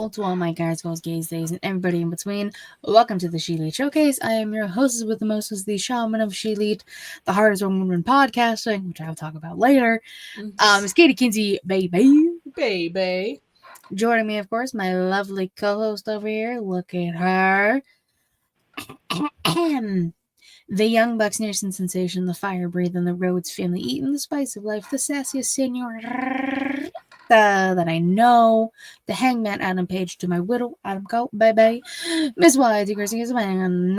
Hello to all my guys, girls, gays, days, and everybody in between. Welcome to the ShElite Showcase. I am your hostess with the most, the shaman of ShElite, the hardest woman in podcasting, which I'll talk about later. It's Katie Kinsey, baby. Joining me, of course, my lovely co-host over here. Look at her. The young Bucksnearson sensation, the fire breathing, the Rhodes family eating the spice of life, the sassiest senor that I know, the hangman Adam Page to my widow Adam Cole, baby, Miss Whitey Gracie is man.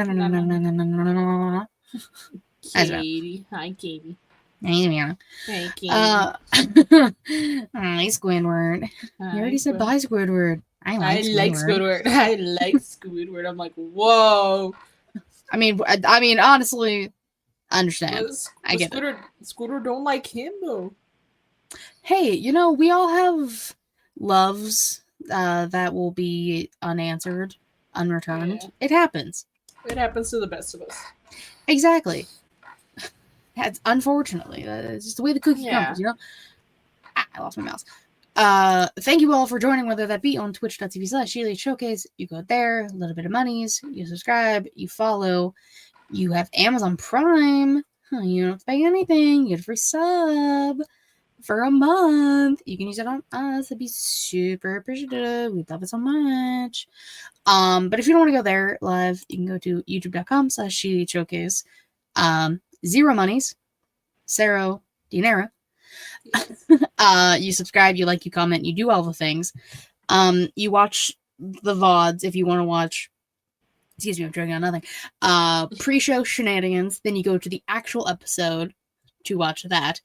Katie. Hi, Katie. Hey, Katie. Hi, Squidward. You already said bye, Squidward. I like Squidward. I like Squidward. I'm like, whoa. I mean, honestly, understand. I get Squidward, it. Squidward don't like him though. Hey, we all have loves that will be unanswered, unreturned. Yeah. It happens. It happens to the best of us. Exactly. Unfortunately, it's just the way the cookie crumbles, I lost my mouse. Thank you all for joining, whether that be on twitch.tv/ShElite Showcase. You go there, a little bit of monies, you subscribe, you follow, you have Amazon Prime, you don't have to pay anything, you get a free sub for a month. You can use it on us. It'd be super appreciative. We love it so much. But if you don't want to go there live, you can go to youtube.com/ShElite Showcase. Zero monies, zero dinero. Yes. You subscribe, you like, you comment, you do all the things. You watch the VODs if you want to watch. Excuse me, I'm drinking on nothing. Pre-show shenanigans. Then you go to the actual episode to watch that.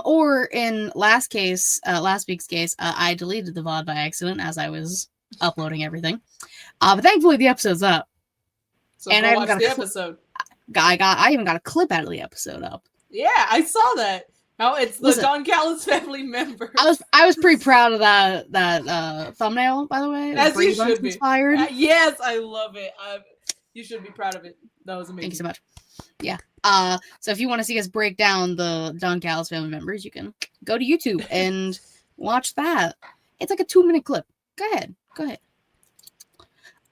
Or in last week's case, I deleted the VOD by accident as I was uploading everything. But thankfully the episode's up. So and I watch the episode. I even got a clip out of the episode up. Yeah, I saw that. Oh, it's the Don Callis family member. I was pretty proud of that thumbnail, by the way. As you should be. Inspired. Yes, I love it. You should be proud of it. That was amazing. Thank you so much. Yeah. So if you want to see us break down the Don Callis family members, you can go to YouTube and watch that. It's like a 2-minute clip. Go ahead.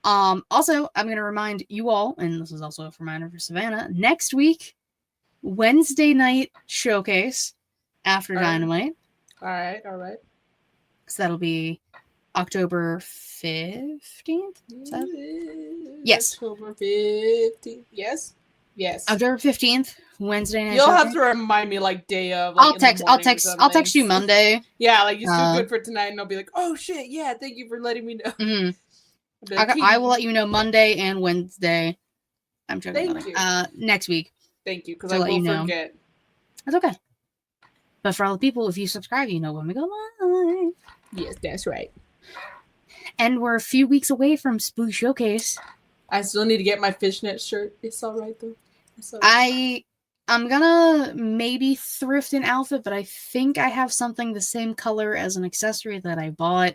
Also, I'm going to remind you all, and this is also a reminder for Savannah, next week, Wednesday night showcase after Dynamite. All right. So that'll be October 15th? Yes. October 15th. Yes. October 15th, Wednesday night. You'll have to remind me day of. I'll text you Monday. Yeah, you're still good for tonight, and I'll be like, oh shit, yeah, thank you for letting me know. Mm-hmm. I will let you know Monday and Wednesday. I'm joking. Thank you. Next week. Thank you, because I will forget. That's okay. But for all the people, if you subscribe, you know when we go live. Yes, that's right. And we're a few weeks away from Spook Showcase. I still need to get my fishnet shirt. It's all right, though. I'm gonna maybe thrift an outfit, but I think I have something the same color as an accessory that I bought.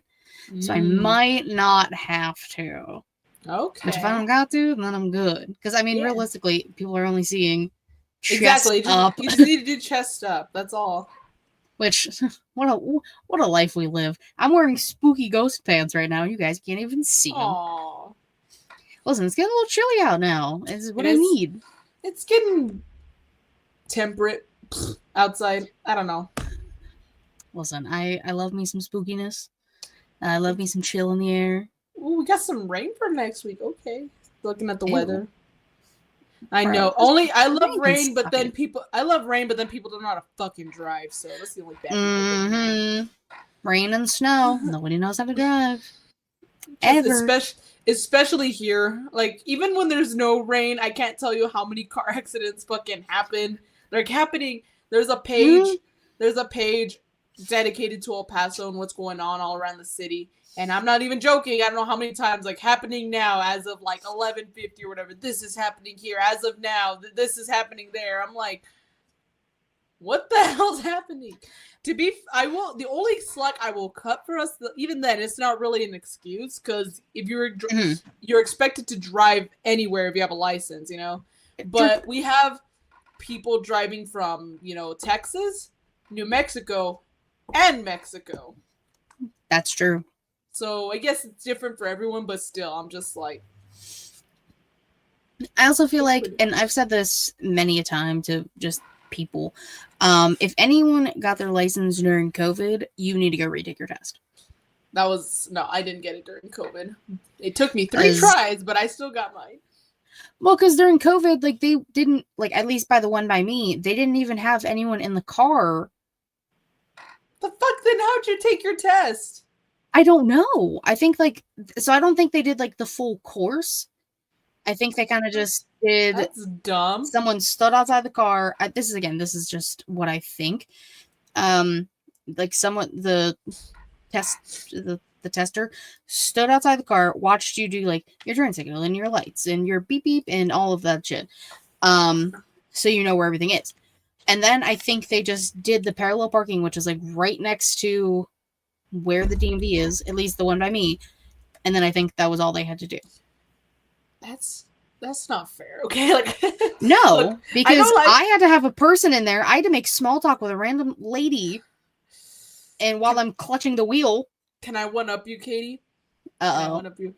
So I might not have to. Okay. But if I don't got to, then I'm good. Because, realistically, people are only seeing chest up. You just need to do chest up. That's all. Which, what a life we live. I'm wearing spooky ghost pants right now. You guys can't even see them. Aww. Listen, it's getting a little chilly out now. It's what I need. It's getting temperate outside. I don't know. Listen, I love me some spookiness. I love me some chill in the air. Ooh, we got some rain for next week. Okay. Looking at the weather. I know. I love rain, but then people don't know how to fucking drive, so that's the only bad thing. Rain and snow. Nobody knows how to drive. Ever. Especially here. Even when there's no rain, I can't tell you how many car accidents fucking happen. Happening. There's a page dedicated to El Paso and what's going on all around the city. And I'm not even joking. I don't know how many times, happening now as of 11:50 or whatever. This is happening here as of now. This is happening there. I'm like, what the hell's happening? The only slack I will cut for us, even then, it's not really an excuse because if you're expected to drive anywhere if you have a license, But we have people driving from, Texas, New Mexico, and Mexico. That's true. So I guess it's different for everyone, but still, I'm just like. I also feel like, and I've said this many a time to just people, if anyone got their license during COVID, you need to go retake your test. No, I didn't get it during COVID. It took me 3 tries, but I still got mine. Well, because during COVID, like, they didn't, like, at least by the one by me, they didn't even have anyone in the car. The fuck, then how'd you take your test? I don't know. I think, like, so I don't think they did, like, the full course. I think they kind of just did. That's dumb. Someone stood outside the car. This is just what I think. Like, the tester stood outside the car, watched you do, like, your turn signal and your lights and your beep beep and all of that shit. So you know where everything is. And then I think they just did the parallel parking, which is, like, right next to where the DMV is, at least the one by me. And then I think that was all they had to do. That's not fair, okay? Like, no, look, because I had to have a person in there. I had to make small talk with a random lady, and while I'm clutching the wheel. Can I one up you, Katie? Uh-oh. One up you.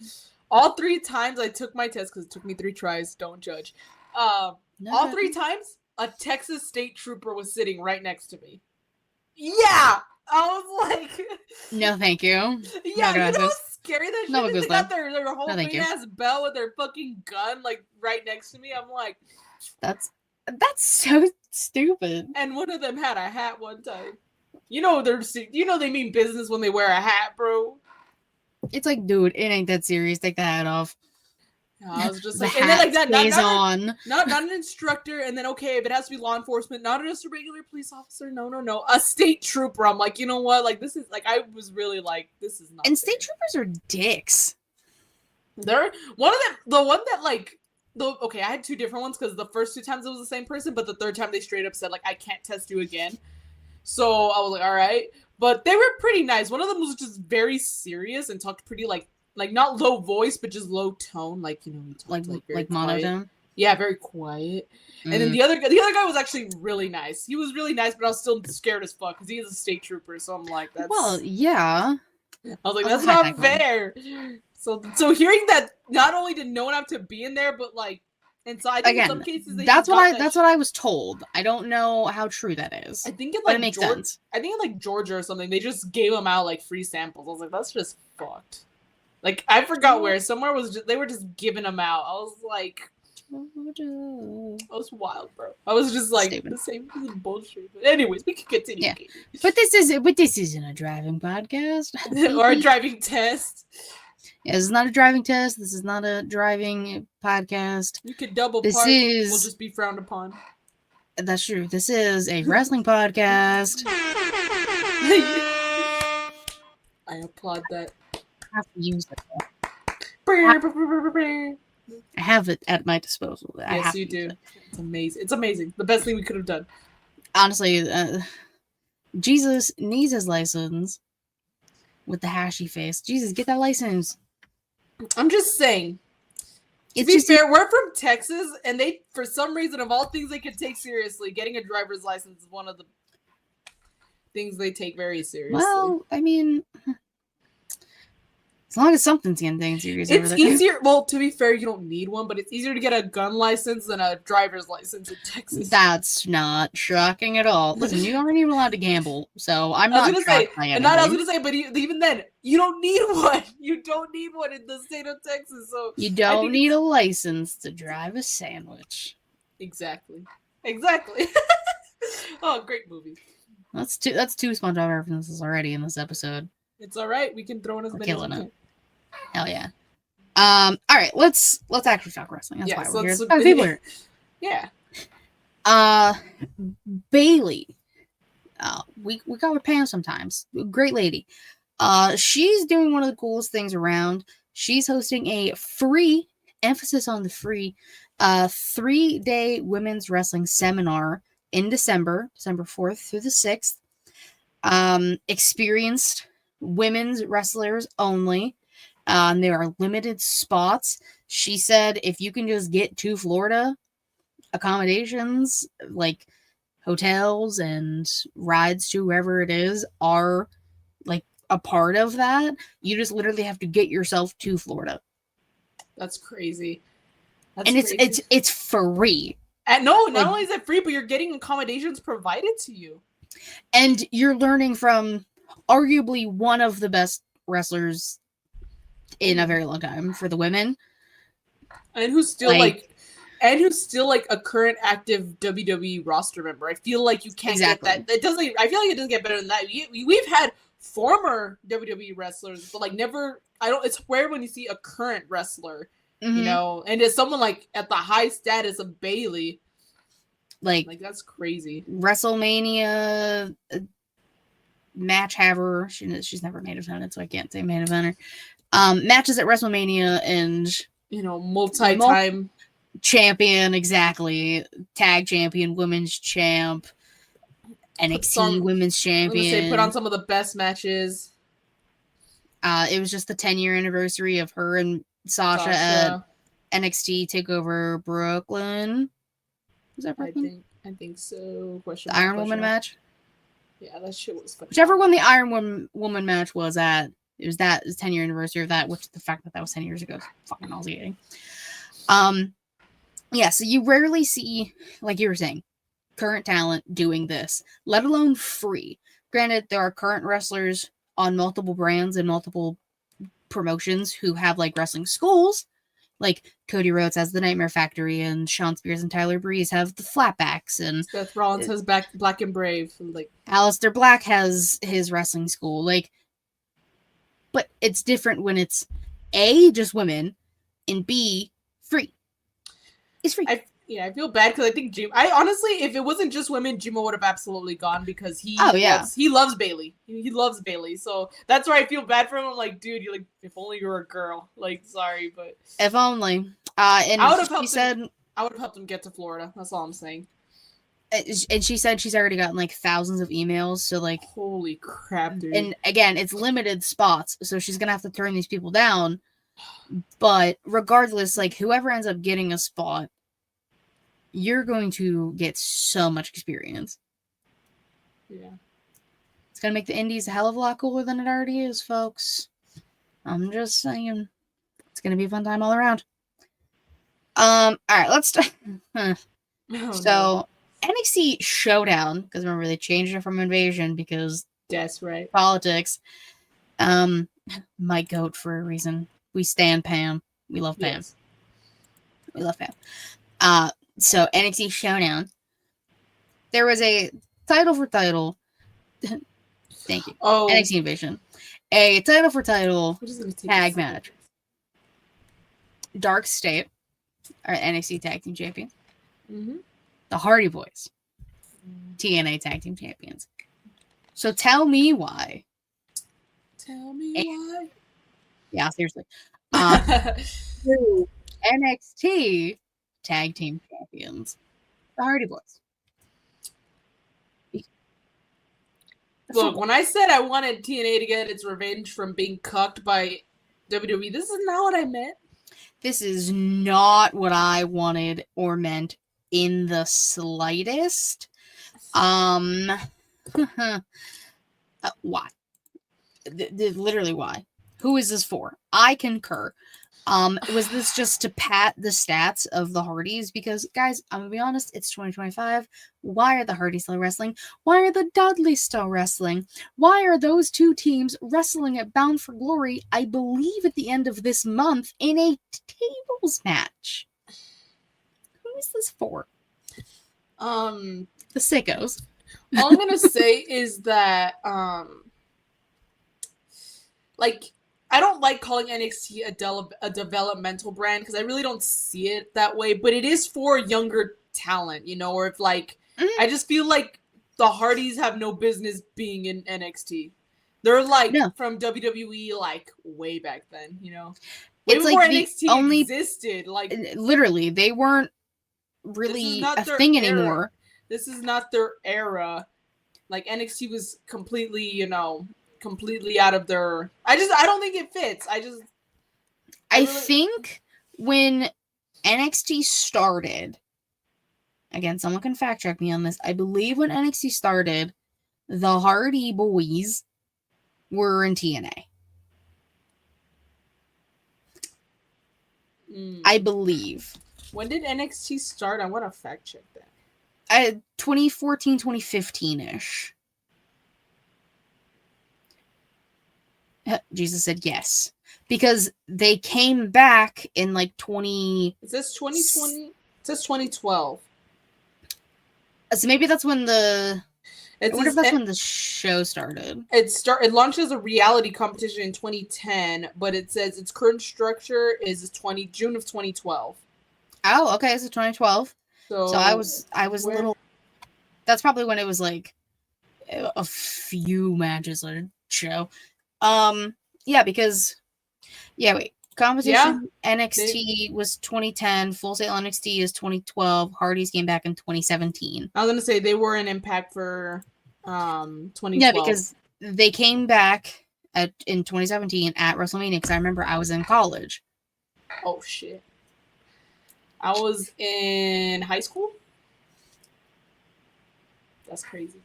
All 3 times I took my test, because it took me 3 tries, don't judge. All 3 times, a Texas state trooper was sitting right next to me. Yeah! I was like... No, thank you. Yeah, you know how scary that shit is? They got their whole big-ass belt with their fucking gun, like, right next to me. I'm like... That's so stupid. And one of them had a hat one time. You know they mean business when they wear a hat, bro. It's like, dude, it ain't that serious. Take the hat off. I was just like, and then like that, not an instructor, and then okay, if it has to be law enforcement, not just a regular police officer, no, a state trooper. I'm like, you know what? Like, this is like, I was really like, this is not. And fair. State troopers are dicks. They're one of them. The one that like, okay, I had 2 different ones because the first 2 times it was the same person, but the 3rd time they straight up said like, I can't test you again. So I was like, all right, but they were pretty nice. One of them was just very serious and talked pretty like not low voice, but just low tone, like, you know, he talked like monotone. Yeah, very quiet. And then the other guy was actually really nice. He was really nice, but I was still scared as fuck because he is a state trooper. So I'm like, that's yeah. I was like, that's not fair. So hearing that, not only did no one have to be in there, but like, and so I think in some cases that's what I was told. I don't know how true that is. I think it makes sense. I think in like Georgia or something, they just gave them out like free samples. I was like, that's just fucked. Like, I forgot where. Somewhere they were just giving them out. I was like, that was wild, bro. I was just like, Stupid. The same bullshit. But anyways, we can continue. Yeah. But this isn't a driving podcast. Or a driving test. Yeah, this is not a driving test. This is not a driving podcast. You could double park. We'll just be frowned upon. That's true. This is a wrestling podcast. I applaud that. I have to use it. I have it at my disposal. Yes, you do. It's amazing. It's amazing. The best thing we could have done. Honestly, Jesus needs his license with the hashy face. Jesus, get that license. I'm just saying. To be fair, we're from Texas, and they, for some reason, of all things they could take seriously, getting a driver's license is one of the things they take very seriously. Well, I mean, as long as something's getting taken seriously. It's easier. Well, to be fair, you don't need one, but it's easier to get a gun license than a driver's license in Texas. That's not shocking at all. Listen, you aren't even allowed to gamble, so I'm not shocked by anything. I was going to say, but even then, you don't need one. You don't need one in the state of Texas. So you don't need a license to drive a sandwich. Exactly. Oh, great movie. That's two SpongeBob references already in this episode. It's all right. We can throw in as many as we can. Hell yeah. All right, let's actually talk wrestling. That's why we're here. People are... Yeah. Bayley. We call her Pam sometimes. Great lady. She's doing one of the coolest things around. She's hosting a free, emphasis on the free, 3-day women's wrestling seminar in December 4th through the 6th. Experienced women's wrestlers only. There are limited spots. She said if you can just get to Florida, accommodations like hotels and rides to wherever it is are like a part of that. You just literally have to get yourself to Florida. That's crazy. And it's free. And not only is it free, but you're getting accommodations provided to you. And you're learning from arguably one of the best wrestlers in a very long time for the women. And who's still a current active WWE roster member. I feel like you can't get that. I feel like it doesn't get better than that. We've had former WWE wrestlers, but never. It's rare when you see a current wrestler, and it's someone at the high status of Bayley. Like that's crazy. WrestleMania match haver. She's never main evented, so I can't say main eventer. Matches at WrestleMania and multi-time champion, exactly. Tag champion, women's champ, NXT women's champion. Put on some of the best matches. It was just the 10-year anniversary of her and Sasha at NXT TakeOver Brooklyn. Was that Brooklyn? I think so. The Iron Woman match? Yeah, that shit was funny. Whichever one the Iron Woman match was at, it was 10-year anniversary of that, which the fact that was 10 years ago is fucking nauseating. Yeah, so you rarely see, like you were saying, current talent doing this, let alone free. Granted, there are current wrestlers on multiple brands and multiple promotions who have wrestling schools. Like Cody Rhodes has the Nightmare Factory, and Shawn Spears and Tyler Breeze have the Flatbacks, and Seth Rollins has Black and Brave. Aleister Black has his wrestling school. But it's different when it's A, just women, and B, free. It's free. I feel bad because I think I honestly, if it wasn't just women, Jimo would have absolutely gone because he loves Bayley. He loves Bayley, so that's why I feel bad for him. I'm like, dude, if only you were a girl. Sorry, but if only. And I would have helped him get to Florida. That's all I'm saying. And she said she's already gotten thousands of emails. So holy crap, dude. And again, it's limited spots, so she's gonna have to turn these people down. But regardless, whoever ends up getting a spot, you're going to get so much experience. Yeah. It's going to make the indies a hell of a lot cooler than it already is, folks. I'm just saying. It's going to be a fun time all around. All right, let's start. NXT Showdown, because remember, they changed it from Invasion because... That's right. Politics. My goat for a reason. We stand Pam. We love Pam. Yes. We love Pam. So NXT Showdown, there was a title for title. Thank you. Oh, NXT Invasion, a title for title tag match. Dark State are NXT Tag Team Champions. Mm-hmm. The Hardy Boys, TNA Tag Team Champions. So tell me why. Yeah, seriously. NXT Tag Team Champions, the Hardy Boys. Look, when I said I wanted TNA to get its revenge from being cucked by WWE, this is not what I meant. This is not what I wanted or meant in the slightest. Why? Literally why? Who is this for? I concur. Was this just to pat the stats of the Hardys? Because, guys, I'm gonna be honest, it's 2025. Why are the Hardys still wrestling? Why are the Dudleys still wrestling? Why are those two teams wrestling at Bound for Glory, I believe at the end of this month, in a tables match? Who is this for? The sickos. All I'm gonna say is that, I don't like calling NXT a developmental brand because I really don't see it that way, but it is for younger talent, or if I just feel like the Hardys have no business being in NXT. They're from WWE way back then, Way it's before NXT existed. Literally, they weren't really a thing anymore. This is not their era. NXT was completely, completely out of their... I don't think it fits. I think when NXT started, again, someone can fact check me on this, I believe when NXT started, the Hardy Boys were in TNA. I believe. When did NXT start? I want to fact check that. 2014, 2015-ish. Jesus said yes. Because they came back in like 20... Is this 2020? It says 2012. So maybe that's when the... I wonder if that's when the show started. It launched as a reality competition in 2010, but it says its current structure is June of 2012. Oh, okay, so 2012. So I was a little. That's probably when it was like a few matches on a show. Yeah, because competition NXT was 2010. Full Sail NXT is 2012. Hardyz came back in 2017. I was gonna say they were an Impact for 2012. Yeah, because they came back in 2017 at WrestleMania. Because I remember I was in college. Oh shit! I was in high school. That's crazy.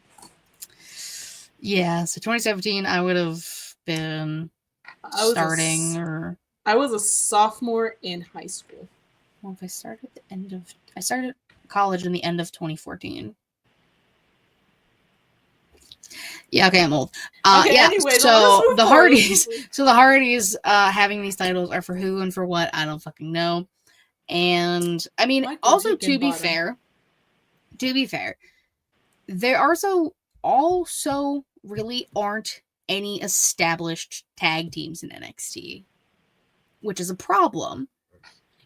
Yeah, so 2017, I would have been starting or... I was a sophomore in high school. Well, if I started college in the end of 2014. Yeah, okay, I'm old. Anyway, so the Hardyz having these titles are for who and for what, I don't fucking know. And I mean, also to be fair, there also really aren't any established tag teams in NXT, which is a problem.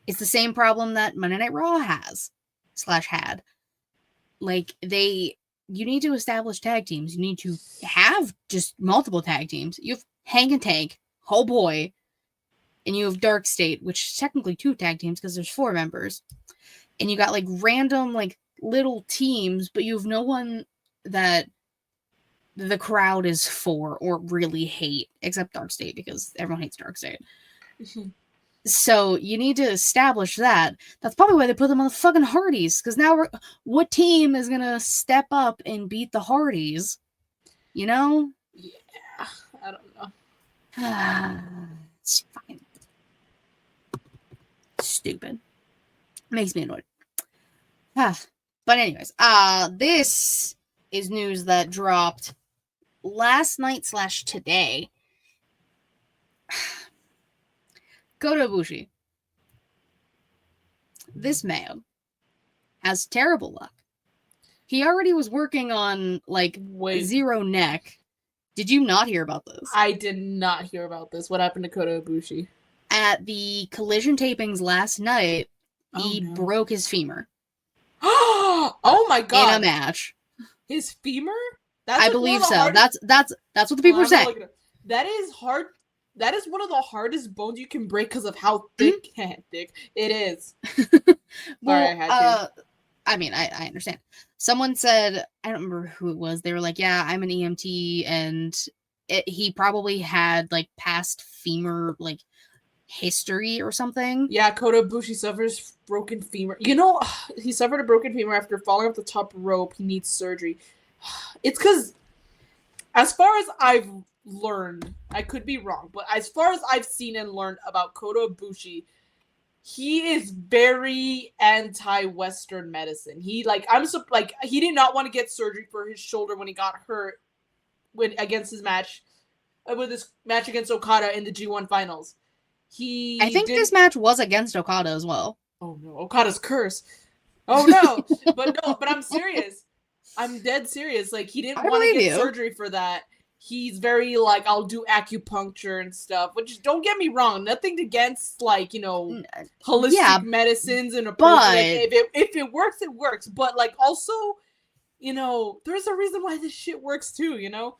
It's the same problem that Monday Night Raw had. Like, you need to establish tag teams. You need to have just multiple tag teams. You have Hang and Tank, Oh Boy, and you have Dark State, which is technically 2 tag teams because there's 4 members. And you got like random like little teams, but you have no one that the crowd is for or really hate, except Dark State, because everyone hates Dark State. Mm-hmm. So you need to establish that. That's probably why they put them on the fucking Hardyz. Because now what team is gonna step up and beat the Hardyz? You know? Yeah, I don't know. It's fucking stupid. Makes me annoyed. But anyways, this is news that dropped last night / today. Kota Ibushi. This man has terrible luck. He already was working on like Zero Neck. Did you not hear about this? I did not hear about this. What happened to Kota Ibushi? At the Collision tapings last night, he broke his femur. Oh my god! In a match. His femur? I believe so. That's what the people are saying. That is hard. That is one of the hardest bones you can break because of how thick it is. Well, sorry, I had to. I mean, I understand. Someone said, I don't remember who it was. They were like, yeah, I'm an EMT, and he probably had like past femur like history or something. Yeah, Kota Ibushi suffers broken femur. You know, he suffered a broken femur after falling off the top rope. He needs surgery. It's because, as far as I've learned, I could be wrong, but as far as I've seen and learned about Kota Ibushi, he is very anti-Western medicine. He he did not want to get surgery for his shoulder when he got hurt against his match against Okada in the G1 finals. I think this match was against Okada as well. Oh no, Okada's curse. Oh no, but I'm serious. I'm dead serious. Like, he didn't want to get surgery for that. He's very like, I'll do acupuncture and stuff, which, don't get me wrong, nothing against like, you know, holistic medicines and if it works, it works. But like, also, you know, there's a reason why this shit works too, you know?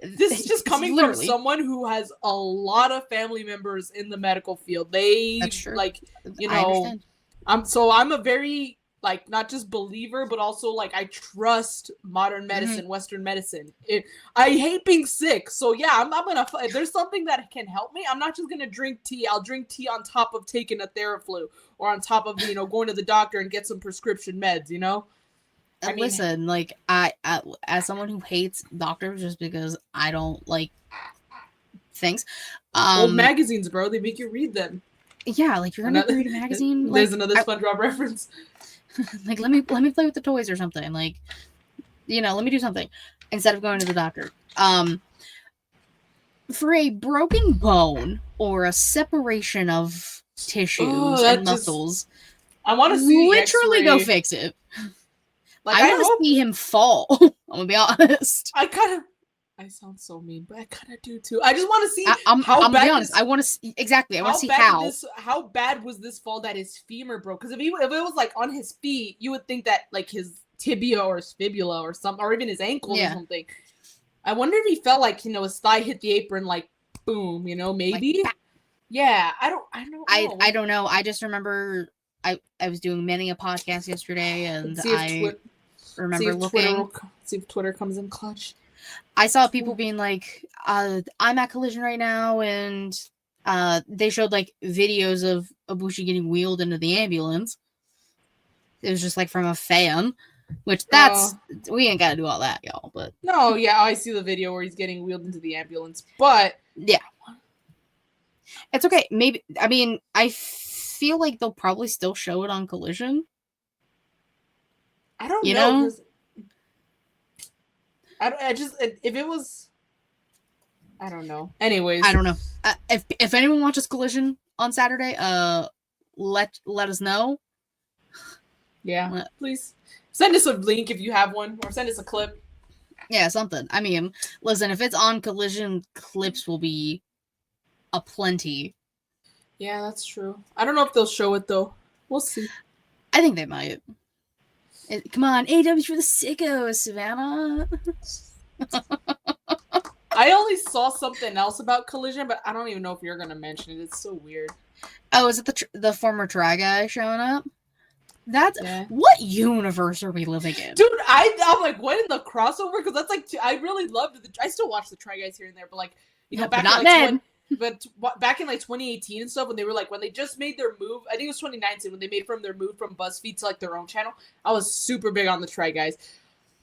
This is just coming from someone who has a lot of family members in the medical field. That's true. Like, you know, I'm a very, like, not just believer, but also like, I trust modern medicine, Western medicine. I hate being sick, so yeah, I'm gonna. If there's something that can help me, I'm not just gonna drink tea. I'll drink tea on top of taking a Theraflu, or on top of, you know, going to the doctor and get some prescription meds. You know. I mean, listen, like I as someone who hates doctors just because I don't like things, old magazines, bro, they make you read them. Yeah, like you're gonna make me read a magazine. There's like, another SpongeBob reference. Like let me play with the toys or something. Like, let me do something instead of going to the doctor. For a broken bone or a separation of tissues and muscles, I want to see literally X-ray. Go fix it. Like, I want to see him fall. I'm gonna be honest. I sound so mean, but I kind of do too. I just want to see I'm how gonna bad. Be honest. I want to see exactly. I want to see how bad was this fall that his femur broke? Because if it was like on his feet, you would think that like his tibia or his fibula or something, or even his ankles or something. I wonder if he felt like his thigh hit the apron, like boom, maybe. Like, yeah, I don't know. I just remember I was doing many a podcast yesterday, and remember looking. See if Twitter comes in clutch. I saw people being like, I'm at Collision right now, and they showed like videos of Ibushi getting wheeled into the ambulance. It was just like from a fan, which we ain't gotta do all that, y'all. But no, yeah, I see the video where he's getting wheeled into the ambulance, but yeah, it's okay. Maybe I feel like they'll probably still show it on Collision. I don't know. If it was, I don't know. Anyways, I don't know. If anyone watches Collision on Saturday, let us know. Yeah, please send us a link if you have one, or send us a clip. Yeah, something. I mean, listen, if it's on Collision, clips will be aplenty. Yeah, that's true. I don't know if they'll show it though. We'll see. I think they might. Come on, AW's for the sickos, Savannah. I only saw something else about Collision, but I don't even know if you're gonna mention it. It's so weird. Oh, is it the former Try Guy showing up? What universe are we living in? Dude, I'm like, what in the crossover? Because that's like, I really loved it. I still watch the Try Guys here and there, but like, back in like back in like 2018 and stuff, when they just made their move, I think it was 2019 when they made their move from BuzzFeed to like their own channel. I was super big on the Try Guys.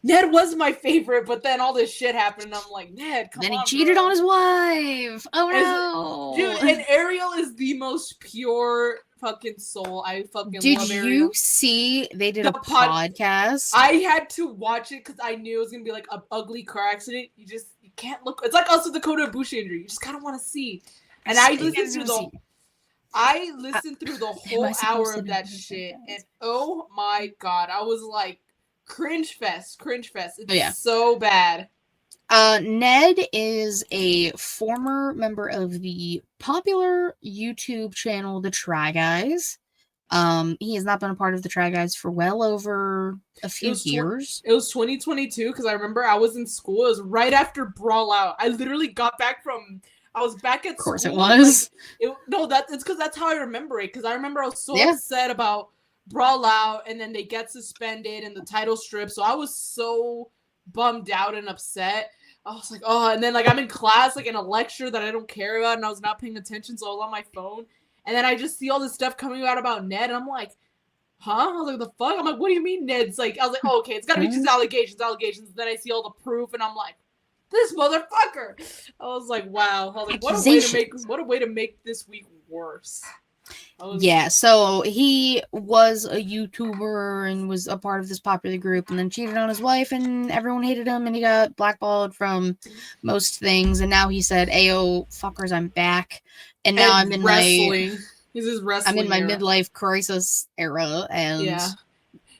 Ned was my favorite, but then all this shit happened, and I'm like, Ned, come on. Then he cheated on his wife. Oh no, dude! And Ariel is the most pure fucking soul. I fucking love Ariel. Did you see they did a podcast? I had to watch it because I knew it was gonna be like an ugly car accident. You can't look. It's like also the Kota Ibushi injury. You just kind of want to see. And I listened through the whole hour of that shit, and oh my god, I was like, cringe fest. It's so bad. Ned is a former member of the popular YouTube channel The Try Guys. He has not been a part of The Try Guys for well over a few years. It was 2022 because I remember I was in school. It was right after Brawl Out. I literally got back I was back at school. Of course it was. It's because that's how I remember it. Because I remember I was so upset about Brawl Out, and then they get suspended and the title strip. So I was so bummed out and upset. I was like, oh, and then like I'm in class, like in a lecture that I don't care about, and I was not paying attention, so I was on my phone. And then I just see all this stuff coming out about Ned, and I'm like, huh? I was like, the fuck? I'm like, what do you mean Ned's like? I was like, oh, okay, it's gotta be just allegations. And then I see all the proof, and I'm like, this motherfucker. I was like, wow. I was like, what a way to make this week worse. So he was a YouTuber and was a part of this popular group, and then cheated on his wife, and everyone hated him, and he got blackballed from most things. And now he said, "Ayo, fuckers, I'm back." And now I'm in wrestling. He's his wrestling. I'm in my midlife crisis era, and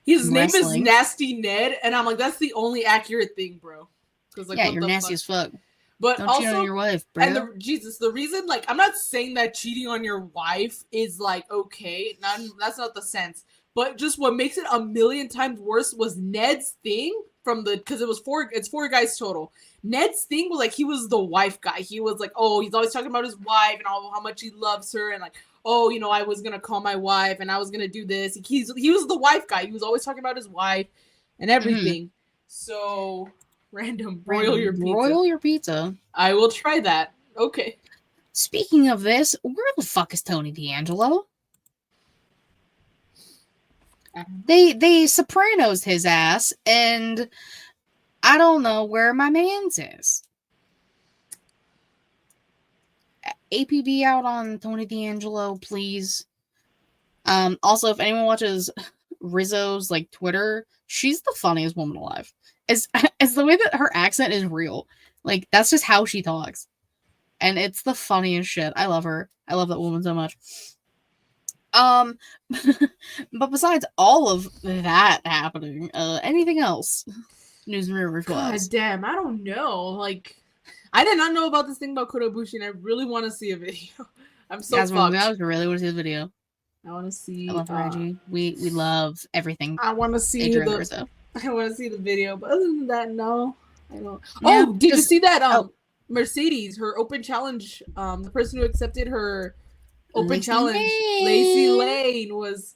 his name is Nasty Ned, and I'm like, that's the only accurate thing, bro. Like, you're nasty as fuck. But don't also, cheat on your wife, bro. And the reason, like, I'm not saying that cheating on your wife is like okay. That's not the sense. But just what makes it a million times worse was Ned's thing because it's four guys total. Ned's thing was like he was the wife guy. He was like, oh, he's always talking about his wife and how much he loves her, and like, oh, I was gonna call my wife and I was gonna do this. He was the wife guy. He was always talking about his wife and everything. Mm-hmm. So. Broil your pizza. I will try that. Okay. Speaking of this, where the fuck is Tony D'Angelo? They Sopranos his ass, and I don't know where my man's is. APB out on Tony D'Angelo, please. Also, if anyone watches Rizzo's like Twitter, she's the funniest woman alive. As the way that her accent is real. Like, that's just how she talks. And it's the funniest shit. I love her. I love that woman so much. But besides all of that happening, anything else? News and rumors wise. God damn, I don't know. Like, I did not know about this thing about Kota Ibushi, and I really want to see a video. I'm so fucked. I really want to see the video. I want to see. I love Reggie. We love everything. I want to see I want to see the video, but other than that, no. I don't. Yeah, oh, did you see that? Mercedes, her open challenge. The person who accepted her open challenge, Lacey Lane, was.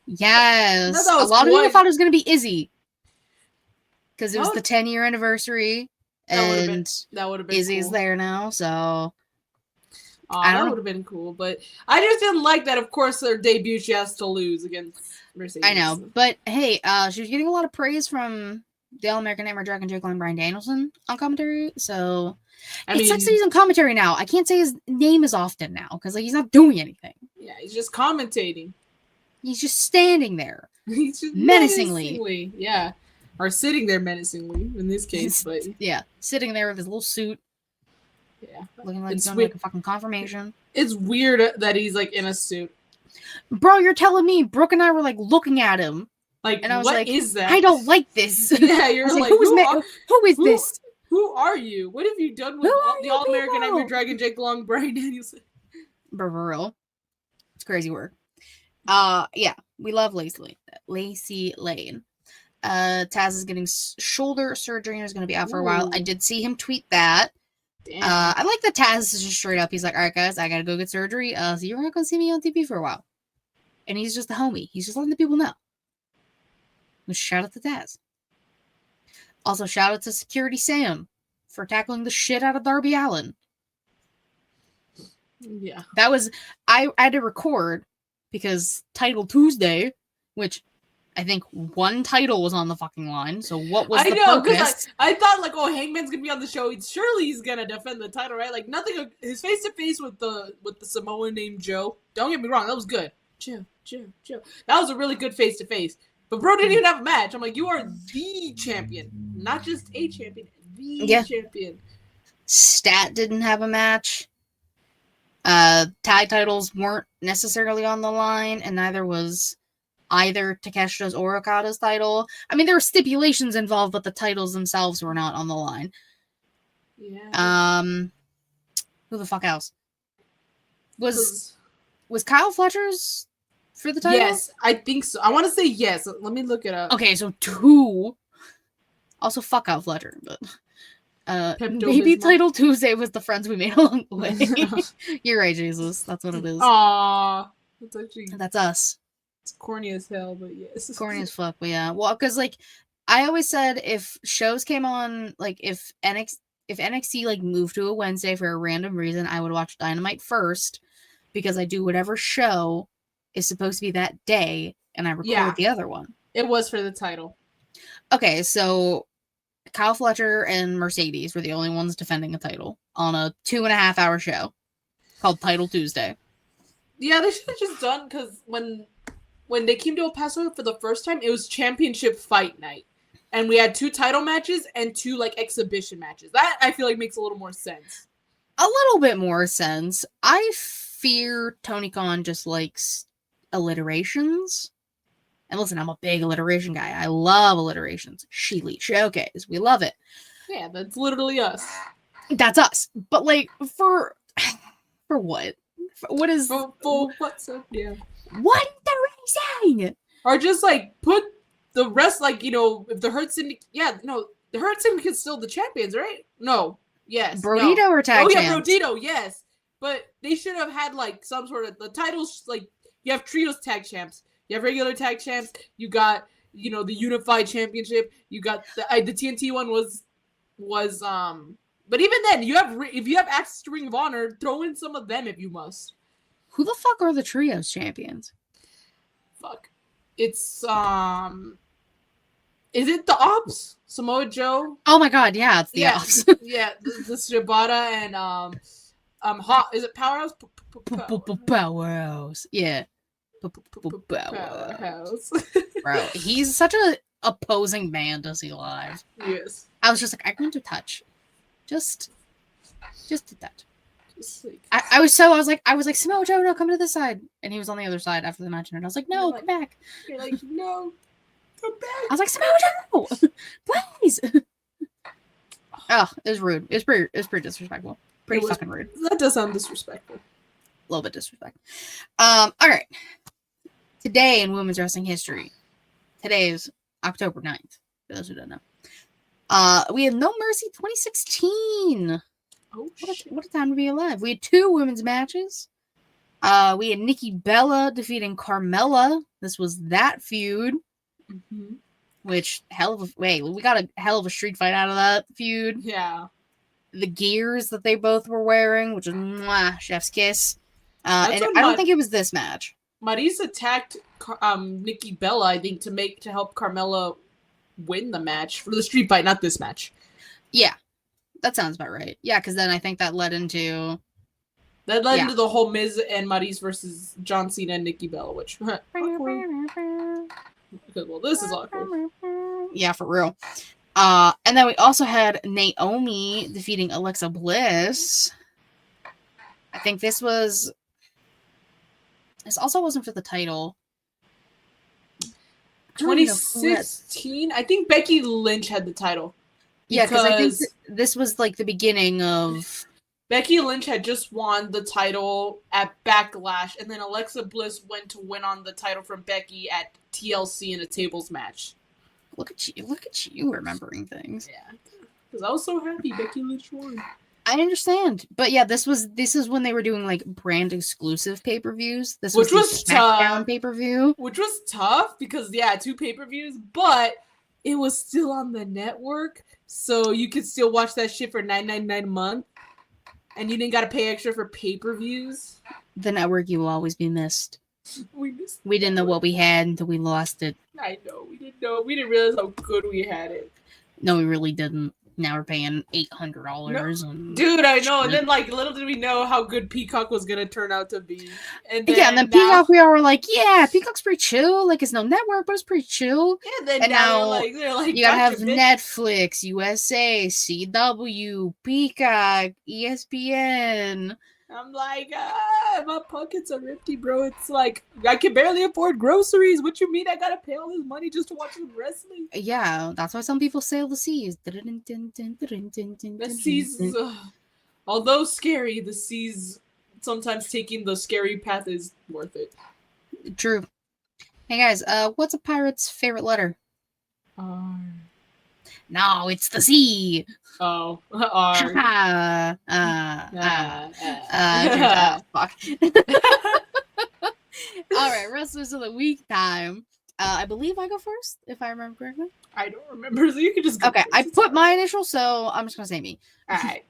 Yes, a lot of people thought it was going to be Izzy because it was the 10-year anniversary, and that would have been Izzy's cool. there now, so. That would have been cool, but I just didn't like that. Of course, their debut she has to lose against Mercedes. I know, but hey, she was getting a lot of praise from the All-American Nightmare Dragon Jake and Brian Danielson on commentary. So it sucks that he's on commentary now. I can't say his name as often now because like he's not doing anything. Yeah, he's just commentating. He's just standing there, he's just menacingly. Yeah, or sitting there menacingly in this case, but yeah, sitting there with his little suit. Yeah, looking like he's on like a fucking confirmation. It's weird that he's like in a suit. Bro, you're telling me Brooke and I were like looking at him. Like, and I was what like, is that? I don't like this. Yeah, you're like, who is this? Who are you? What have you done with the All-American Nightmare Dragon Jake Long, Brian Danielson? Bro, for real. It's crazy work. Yeah, we love Lacey Lane. Taz is getting shoulder surgery and is going to be out for a while. I did see him tweet that. Damn. I like that Taz is just straight up. He's like, all right, guys, I gotta go get surgery. So you're not gonna see me on TV for a while. And he's just the homie. He's just letting the people know. Shout out to Taz. Also, shout out to Security Sam for tackling the shit out of Darby Allin. Yeah. That was, I had to record because Title Tuesday, which I think one title was on the fucking line. So what was the focus? I thought like, oh, Hangman's gonna be on the show. Surely he's gonna defend the title, right? Like nothing. His face to face with the Samoan named Joe. Don't get me wrong, that was good. Joe. That was a really good face to face. But bro didn't even have a match. I'm like, you are the champion, not just a champion, the champion. Stat didn't have a match. Tag titles weren't necessarily on the line, and neither was either Takeshita's or Okada's title. I mean, there were stipulations involved, but the titles themselves were not on the line. Yeah. Who the fuck else? Was Kyle Fletcher's for the title? Yes, I think so. I want to say yes. Let me look it up. Okay, so 2. Also, fuck Kyle Fletcher, but maybe Title Tuesday was the friends we made along the way. You're right, Jesus. That's what it is. Aww. That's us. It's corny as hell, but yes. Corny as fuck, but yeah. Well, because, like, I always said if shows came on, like, if NXT, like, moved to a Wednesday for a random reason, I would watch Dynamite first, because I do whatever show is supposed to be that day, and I record the other one. It was for the title. Okay, so Kyle Fletcher and Mercedes were the only ones defending a title on a 2.5-hour show called Title Tuesday. Yeah, they should have just done, because when they came to El Paso for the first time, it was championship fight night. And we had 2 title matches and 2, like, exhibition matches. That, I feel like, makes a little more sense. A little bit more sense. I fear Tony Khan just likes alliterations. And listen, I'm a big alliteration guy. I love alliterations. ShElite Showcase. We love it. Yeah, that's literally us. That's us. But, like, for what? What is... For what's up? Yeah. What is the racing? Or just, like, put the rest, like, you know, if the Hurt Syndicate... Yeah, no, the Hurt Syndicate's still the champions, right? No. Yes. Brodito or tag champs? Oh, yeah, Brodito, yes. But they should have had, like, some sort of... The titles, like, you have trios tag champs. You have regular tag champs. You got, you know, the Unified Championship. You got... The TNT one was... But even then, if you have access to Ring of Honor, throw in some of them if you must. Who the fuck are the trios champions? Fuck. It's is it the Ops? Samoa Joe? Oh my god, yeah, it's the Ops. Yeah, the Shibata and hot. Is it Powerhouse? Powerhouse. Yeah. Powerhouse. Bro, he's such a opposing man to see live. Yes. I was just like, I want to touch. Just to touch. I was like, Samoa Joe, no, come to this side. And he was on the other side after the match, and I was like, no, come back. You're like, no, come back. I was like, Samoa Joe, please. Oh, it was rude. It was pretty disrespectful. Pretty fucking rude. That does sound disrespectful. A little bit disrespectful. All right. Today in women's wrestling history. Today is October 9th, for those who don't know. We had No Mercy 2016. Oh, what a time to be alive. We had 2 women's matches. We had Nikki Bella defeating Carmella. This was that feud. Mm-hmm. Which, we got a hell of a street fight out of that feud. Yeah. The gears that they both were wearing, which is chef's kiss. And I don't think it was this match. Maryse attacked Nikki Bella, I think, to help Carmella win the match for the street fight, not this match. Yeah, that sounds about right. Yeah, because then I think that led into the whole Miz and Maryse versus John Cena and Nikki Bella, which because this is awkward. Yeah, for real. And then we also had Naomi defeating Alexa Bliss. I think this also wasn't for the title. 2016? I think Becky Lynch had the title. Yeah, because I think this was like the beginning of... Becky Lynch had just won the title at Backlash, and then Alexa Bliss went to win on the title from Becky at TLC in a tables match. Look at you remembering things. Yeah, because I was so happy Becky Lynch won. I understand, but yeah, this is when they were doing like brand exclusive pay-per-views. This was the SmackDown pay-per-view, which was tough because 2 pay-per-views, but it was still on the network, so you could still watch that shit for $9.99 a month, and you didn't gotta pay extra for pay-per-views. The network, you will always be missed. We didn't know what we had until we lost it. I know, we didn't know. We didn't realize how good we had it. No, we really didn't. Now we're paying $800. No. Dude, I know. And then, little did we know how good Peacock was going to turn out to be. And then Peacock, we all were like, yeah, Peacock's pretty chill. Like, it's no network, but it's pretty chill. Yeah, then now they're like, you gotta have Netflix, USA, CW, Peacock, ESPN. I'm like, my pockets are empty, bro. It's like, I can barely afford groceries. What you mean I gotta pay all this money just to watch some wrestling? Yeah, that's why some people sail the seas. The seas, although scary, the seas, sometimes taking the scary path is worth it. True. Hey guys, what's a pirate's favorite letter? R. No, it's the C. Oh, R. Fuck. All right, wrestlers of the week time. I believe I go first, if I remember correctly. I don't remember, so you can just go okay. first. I put my initials, so I'm just gonna say me. All right,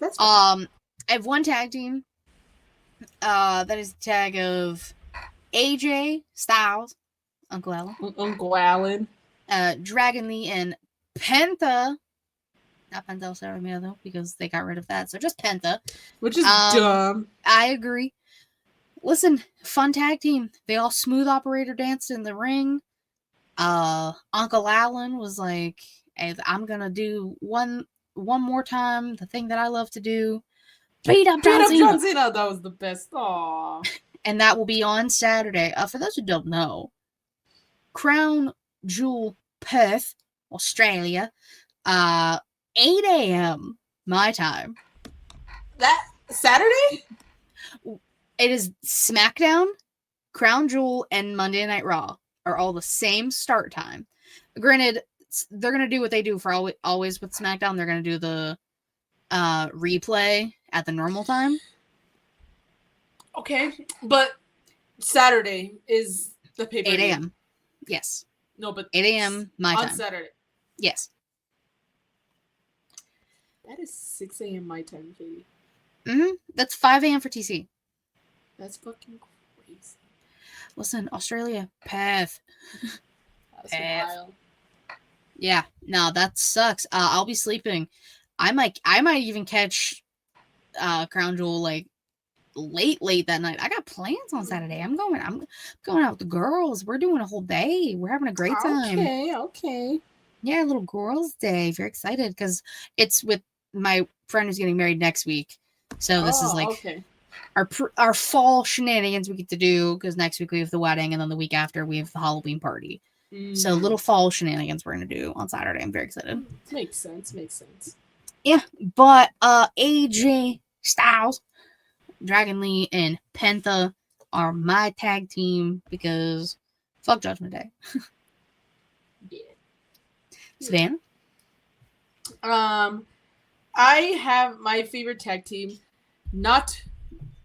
that's fine. I have one tag team. That is the tag of AJ Styles, Uncle Alan, Dragon Lee, and Penta. Not Penta El Ceremia though, because they got rid of that. So just Penta. Which is dumb. I agree. Listen, fun tag team. They all smooth operator danced in the ring. Uncle Alan was like, hey, I'm gonna do one more time the thing that I love to do. Beat up John Cena. That was the best. Aww. And that will be on Saturday. For those who don't know, Crown Jewel, Perth, Australia, 8 a.m. my time. That Saturday? It is SmackDown, Crown Jewel, and Monday Night Raw are all the same start time. Granted, they're going to do what they do for always with SmackDown. They're going to do the replay at the normal time. Okay, but Saturday is the pay-per-view. 8 a.m. Yes. No, but 8 a.m. my time. On Saturday. Yes. That is 6 a.m. my time, Katie. Mm-hmm. That's 5 a.m. for TC. That's fucking crazy. Listen, Australia, Perth. That's Perth. wild. Yeah, no, that sucks. I'll be sleeping. I might even catch Crown Jewel like late that night. I got plans on Saturday. I'm going out with the girls. We're doing a whole day. We're having a great time. Okay. Yeah, little girls' day. Very excited because it's with my friend who's getting married next week. So this is like okay. our fall shenanigans we get to do because next week we have the wedding and then the week after we have the Halloween party. So little fall shenanigans we're gonna do on Saturday. I'm very excited. Makes sense. Yeah, but AJ Styles, Dragon Lee, and Penta are my tag team because fuck Judgment Day. Yeah. Savannah? I have my favorite tag team, not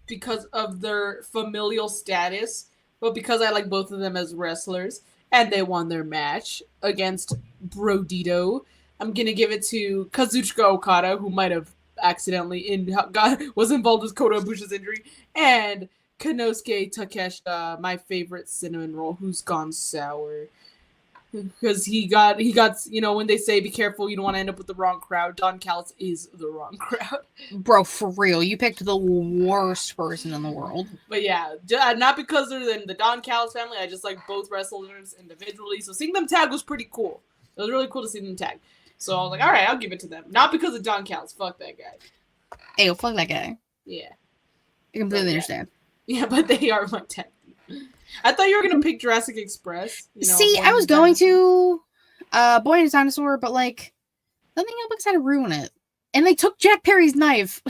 because of their familial status, but because I like both of them as wrestlers, and they won their match against Brodito. I'm gonna give it to Kazuchika Okada, who might have accidentally was involved with Kota Ibushi's injury, and Konosuke Takeshita, my favorite cinnamon roll, who's gone sour. Because he got, when they say be careful, you don't want to end up with the wrong crowd. Don Callis is the wrong crowd. Bro, for real, you picked the worst person in the world. But yeah, not because they're in the Don Callis family. I just like both wrestlers individually. So seeing them tag was pretty cool. It was really cool to see them tag. So I was like, all right, I'll give it to them. Not because of Don Callis. Fuck that guy. Hey, fuck that guy. Yeah. I completely understand. Yeah, but they are my tag team. I thought you were going to pick Jurassic Express. See, I was going to Boy and His Dinosaur, but like, something else had to ruin it. And they took Jack Perry's knife.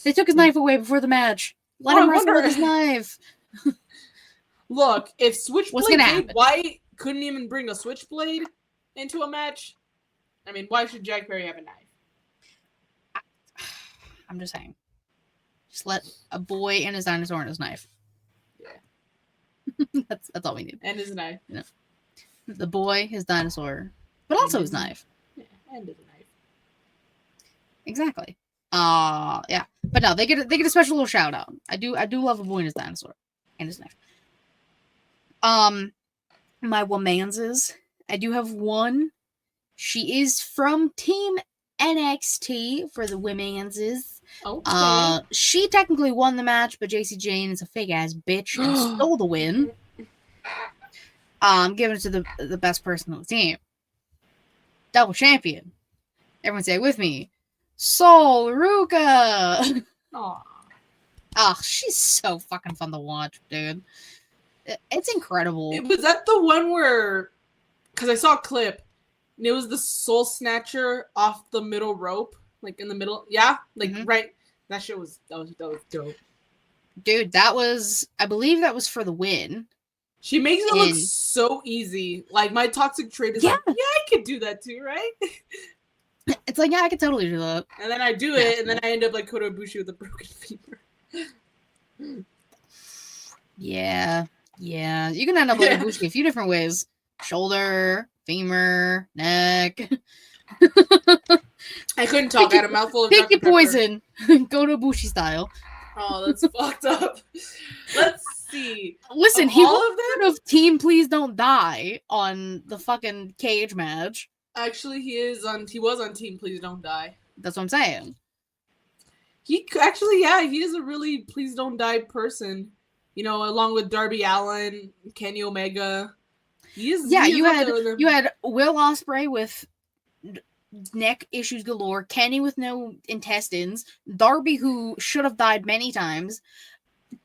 They took his knife away before the match. Let him wrestle with his knife. Look, if Switchblade Jay White couldn't even bring a Switchblade into a match, I mean, why should Jack Perry have a knife? I'm just saying. Just let a boy and his dinosaur and his knife. Yeah. That's all we need. And his knife. You know, the boy, his dinosaur, but also his knife. Yeah, and his knife. Exactly. Yeah. But no, they get a special little shout out. I do love a boy and his dinosaur and his knife. My womanses, I do have one. She is from Team NXT for the women's. Okay. She technically won the match, but JC Jane is a fake ass bitch and stole the win. Giving it to the best person on the team. Double champion. Everyone say it with me. Sol Ruka. Aww. Oh, she's so fucking fun to watch, dude. It's incredible. Was that the one where, because I saw a clip, and it was the soul snatcher off the middle rope, like in the middle. Yeah, like right. That shit was dope. Dude, I believe that was for the win. She makes it look so easy. Like my toxic trait is like, yeah, I could do that too, right? It's like, yeah, I could totally do that. And then I do it, and then I end up like Kota Ibushi with a broken femur. Yeah. You can end up like Ibushi a few different ways. Shoulder, femur, neck. I couldn't talk. I had a mouthful of Pick your poison. Go to Ibushi style. Oh, that's fucked up. Let's see. Listen, he was of Team Please Don't Die on the fucking cage match. Actually, he was on Team Please Don't Die. That's what I'm saying. He is a really Please Don't Die person. You know, along with Darby Allin, Kenny Omega. You had Will Ospreay with neck issues galore, Kenny with no intestines, Darby who should have died many times,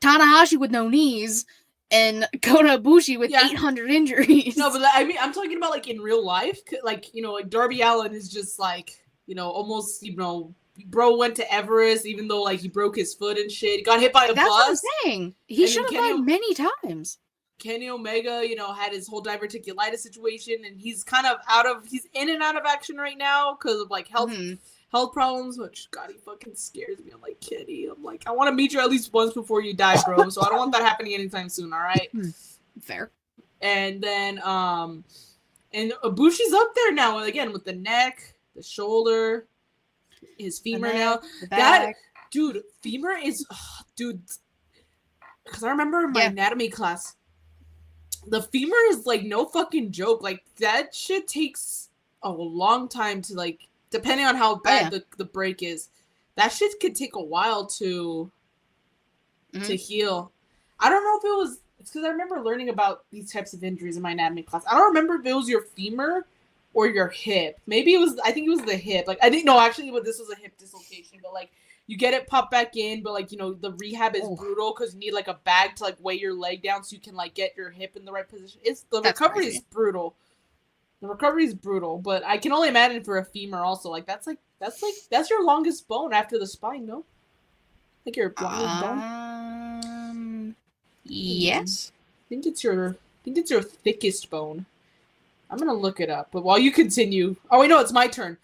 Tanahashi with no knees, and Kota Ibushi with 800 injuries. No, but I mean, I'm talking about like in real life. Like, you know, like Darby Allin is just like, you know, almost, you know, bro went to Everest even though like he broke his foot and shit. He got hit by a bus. That's what I'm saying. He should have died many times. Kenny Omega, you know, had his whole diverticulitis situation, and he's kind of he's in and out of action right now because of like health problems, which God, he fucking scares me. I'm like, Kenny, I want to meet you at least once before you die, bro. So I don't want that happening anytime soon. All right, fair. And then and Ibushi's up there now again with the neck, the shoulder, his femur now. That dude, femur is dude. Because I remember in my anatomy class. the femur is like no fucking joke. Like that shit takes a long time to like, depending on how bad the break is. That shit could take a while to heal. I don't know if it was. It's because I remember learning about these types of injuries in my anatomy class. I don't remember if it was your femur or your hip. Maybe it was. I think it was the hip. Like I think no, actually, this was a hip dislocation. But like you get it popped back in, but like the rehab is brutal because you need like a bag to like weigh your leg down so you can like get your hip in the right position. The recovery is brutal. The recovery is brutal, but I can only imagine for a femur also. Like that's your longest bone after the spine, no? Like your longest bone. Yes. I think it's your thickest bone. I'm gonna look it up, but while you continue, oh wait, no, it's my turn.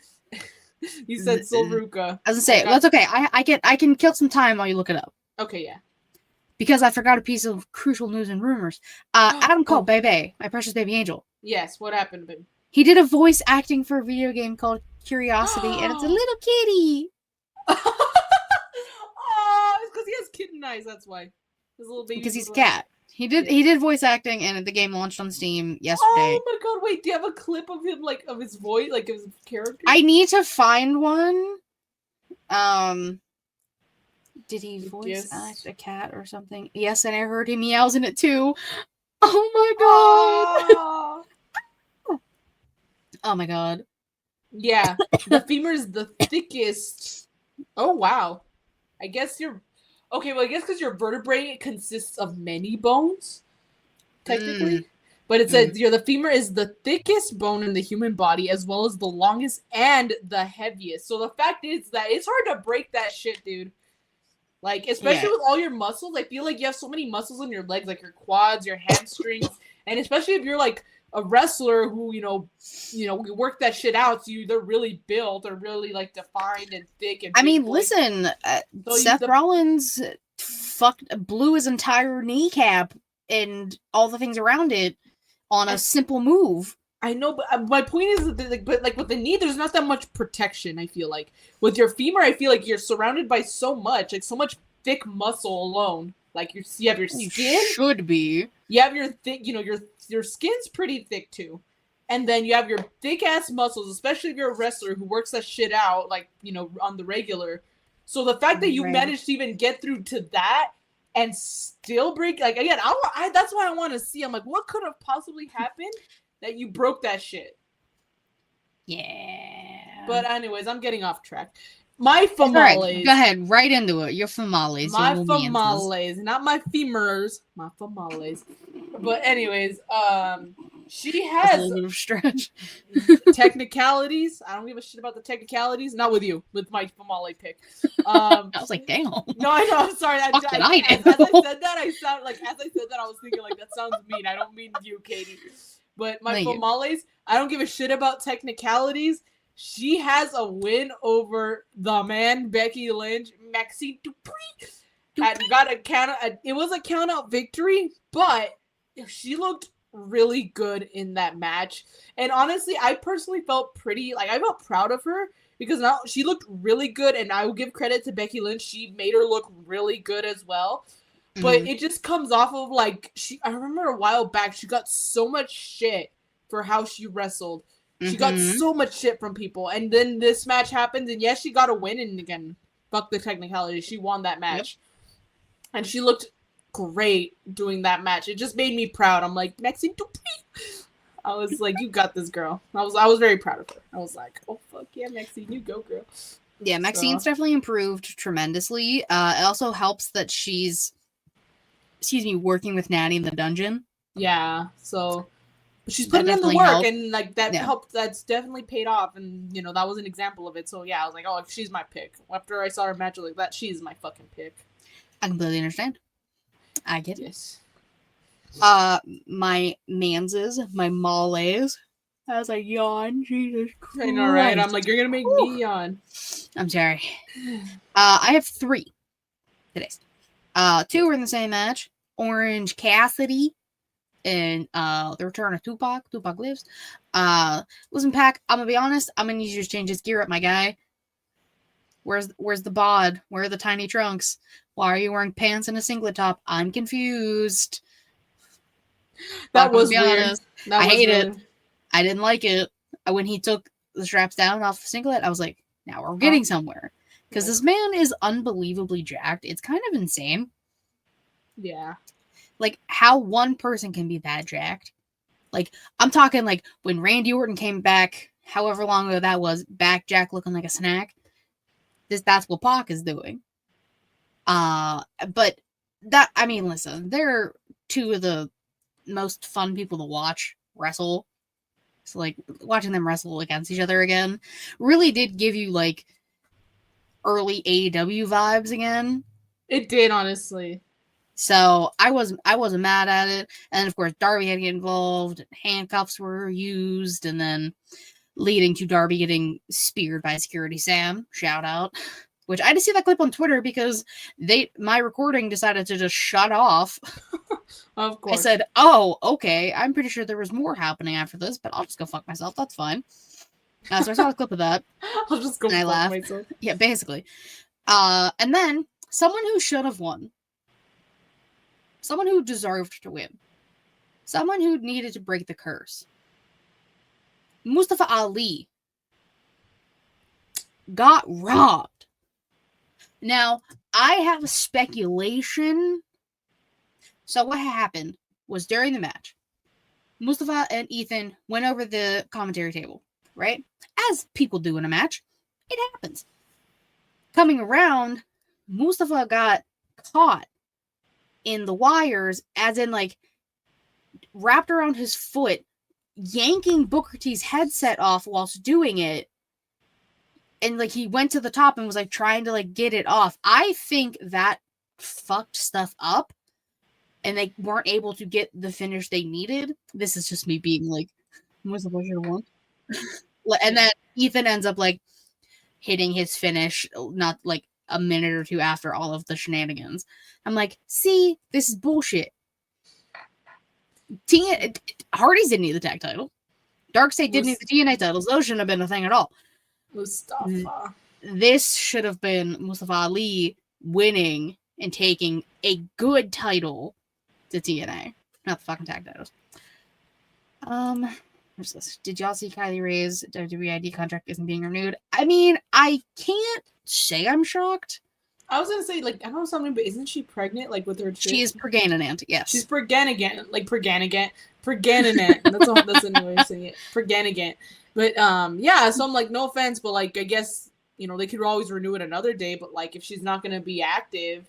You said Silveruka. I was gonna say that's okay. I can kill some time while you look it up. Okay, yeah. Because I forgot a piece of crucial news and rumors. Adam called Bebe, my precious baby angel. Yes, what happened to him? He did a voice acting for a video game called Curiosity, and it's a little kitty. Oh, it's because he has kitten eyes. That's why. His little baby. Because he's a cat. He did voice acting, and the game launched on Steam yesterday. Oh my god! Wait, do you have a clip of him, like of his voice, like of his character? I need to find one. Did he voice act a cat or something? Yes, and I heard him meows in it too. Oh my god! Oh my god! Yeah, the femur is the thickest. Oh wow! I guess you're okay. Well, I guess because your vertebrae consists of many bones, technically. But it says the femur is the thickest bone in the human body, as well as the longest and the heaviest. So the fact is that it's hard to break that shit, dude. Like, especially with all your muscles, I feel like you have so many muscles in your legs, like your quads, your hamstrings, and especially if you're like a wrestler who, we work that shit out, so they're really built, or really like defined and thick. And I mean, listen, Seth Rollins blew his entire kneecap and all the things around it on a simple move. I know, but my point is that, with the knee, there's not that much protection. I feel like with your femur, I feel like you're surrounded by so much thick muscle alone. Like you have your skin. You should be. You have your thick, your skin's pretty thick too, and then you have your thick ass muscles, especially if you're a wrestler who works that shit out, like on the regular. So the fact that you managed to even get through to that and still break, like again, that's why I want to see. I'm like, what could have possibly happened that you broke that shit? Yeah. But anyways, I'm getting off track. My famales. Right, go ahead, right into it. Your famales. My famales, not my femurs. My famales. But anyways, she has a little bit of stretch. Technicalities. I don't give a shit about the technicalities. Not with you. With my famale pick. I was like, damn. No, I know. I'm sorry. As I said that, I was thinking like that sounds mean. I don't mean you, Katie. But my famales, I don't give a shit about technicalities. She has a win over the man, Becky Lynch, Maxine Dupree. It was a count out victory, but she looked really good in that match. And honestly, I personally felt I felt proud of her because now she looked really good, and I will give credit to Becky Lynch. She made her look really good as well. But it just comes off of I remember a while back, she got so much shit for how she wrestled. She got so much shit from people. And then this match happens, and yes, she got a win, and again, fuck the technicality. She won that match. Yep. And she looked great doing that match. It just made me proud. I'm like, Maxine Dupree. I was like, you got this, girl. I was very proud of her. I was like, oh, fuck yeah, Maxine, you go, girl. Yeah, Maxine's definitely improved tremendously. It also helps that she's working with Natty in the dungeon. Yeah, so she's putting in the work, and that helped. That's definitely paid off, and that was an example of it. So yeah, I was like, oh, she's my pick. After I saw her match like that, she's my fucking pick. I completely understand. I get it. My manses, my males. I was like, yawn, Jesus Christ. I know, right? I'm like, you're gonna make me yawn. I'm sorry. I have 3 today. 2 were in the same match. Orange Cassidy and the return of Tupac. Tupac lives. Listen, Pac, I'm gonna be honest. I'm gonna need you to change his gear up, my guy. Where's the bod? Where are the tiny trunks? Why are you wearing pants and a singlet top? I'm confused. That was be weird. honest. That I was hate really... it. I didn't like it. When he took the straps down off the singlet, I was like, now we're getting somewhere. Because this man is unbelievably jacked. It's kind of insane. Yeah. Like, how one person can be that jacked. Like, I'm talking like when Randy Orton came back, however long ago that was, back jack looking like a snack. That's what Pac is doing. But that, I mean, listen, they're two of the most fun people to watch wrestle. So, like, watching them wrestle against each other again really did give you, like, early AEW vibes again. It did, honestly. So I wasn't mad at it. And of course, Darby had to get involved. Handcuffs were used, and then leading to Darby getting speared by Security Sam. Shout out. Which I had to see that clip on Twitter because my recording decided to just shut off. Of course. I said, "Oh, okay. I'm pretty sure there was more happening after this, but I'll just go fuck myself. That's fine." So I saw a clip of that. I'll just go fuck myself. Yeah, basically. And then someone who should have won. Someone who deserved to win. Someone who needed to break the curse. Mustafa Ali got robbed. Now, I have a speculation. So what happened was during the match, Mustafa and Ethan went over the commentary table, right? As people do in a match. It happens. Coming around, Mustafa got caught in the wires, as in, like, wrapped around his foot, yanking Booker T's headset off whilst doing it. And, like, he went to the top and was, like, trying to, like, get it off. I think that fucked stuff up, and they weren't able to get the finish they needed. This is just me being, like, Mustafa should have won. And then Ethan ends up, like, hitting his finish, not, like, a minute or two after all of the shenanigans. I'm like, see, this is bullshit. Hardyz didn't need the tag title. Darkseid didn't need the TNA titles. Those shouldn't have been a thing at all. Mustafa. This should have been Mustafa Ali winning and taking a good title to TNA. Not the fucking tag titles. What's this? Did y'all see Kylie Ray's WWE ID contract isn't being renewed? I mean, I can't say I'm shocked. I was gonna say, like, I don't know something, but isn't she pregnant? Like, with her kid? She is pregnant, yes. She's pregnant, like pregnant. That's a new way of saying it. Pregnant. But yeah. So I'm like, no offense, but like, I guess they could always renew it another day. But like, if she's not gonna be active,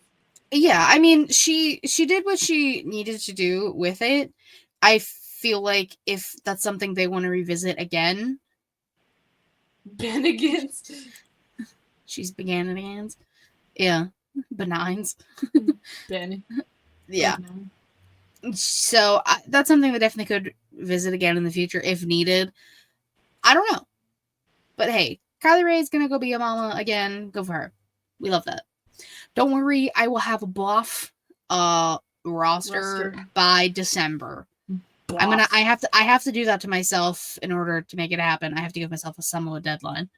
yeah. I mean, she did what she needed to do with it. I feel like if that's something they want to revisit again, Benigans. She's Benigans. Yeah, benigns. Ben. Yeah. So that's something that definitely could visit again in the future if needed. I don't know, but hey, Kylie Ray is gonna go be a mama again. Go for her. We love that. Don't worry, I will have a buff roster by December. Buff. I have to do that to myself in order to make it happen. I have to give myself a somewhat deadline.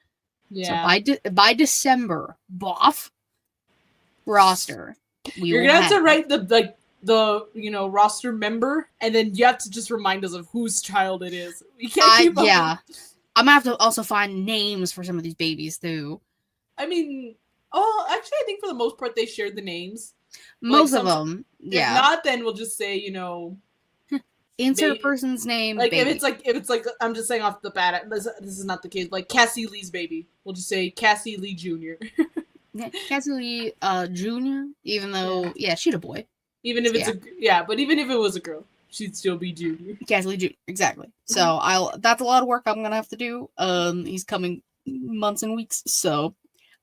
Yeah. So by December, buff roster. You're gonna have to write the roster member, and then you have to just remind us of whose child it is. We can't keep up. Yeah. I'm gonna have to also find names for some of these babies too. I mean, actually, I think for the most part they shared the names. Most of them, yeah. If not, then we'll just say insert baby. Person's name. Like baby. if it's like I'm just saying off the bat, this is not the case. Like Cassie Lee's baby, we'll just say Cassie Lee Jr. Cassie Lee Jr. Even though she's a boy. Even if but even if it was a girl, she'd still be Junior. Cassie Lee Jr. Exactly. So that's a lot of work I'm gonna have to do. He's coming months and weeks, so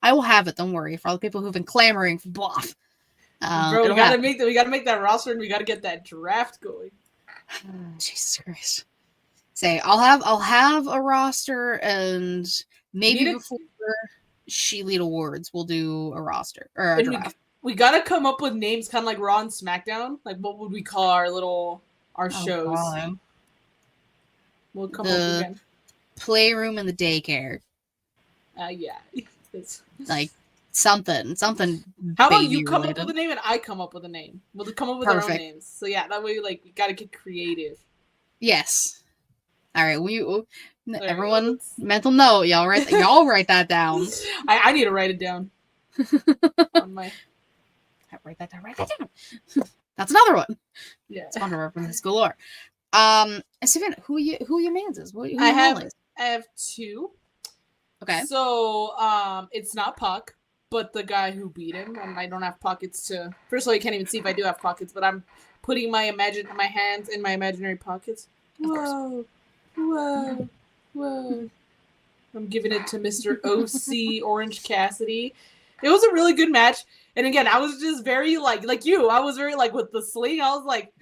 I will have it. Don't worry. For all the people who've been clamoring for bluff. Bro, we gotta make that roster, and we gotta get that draft going. Jesus Christ. Say I'll have a roster, and maybe before ShElite Awards we'll do a roster or a draft. We gotta come up with names kind of like Raw and SmackDown. Like, what would we call our shows? God. We'll come up with playroom and the daycare. Yeah. Like something How about baby you come up related. with a name and I come up with a name? We'll come up with our own Perfect. names. So yeah, that way like we gotta get creative. Yes. All right. Everyone, let's- mental note. Y'all write that down. I need to write it down. On my Write that down. That's another one. yeah. It's fun to reference galore. Savannah, who are you manses? I have two. Okay. So it's not Puck, but the guy who beat him, and I don't have pockets to. First of all, you can't even see if I do have pockets, but I'm putting my hands in my imaginary pockets. Whoa. I'm giving it to Mr. OC Orange Cassidy. It was a really good match. And again, I was just very like you. I was very like with the sling. I was like,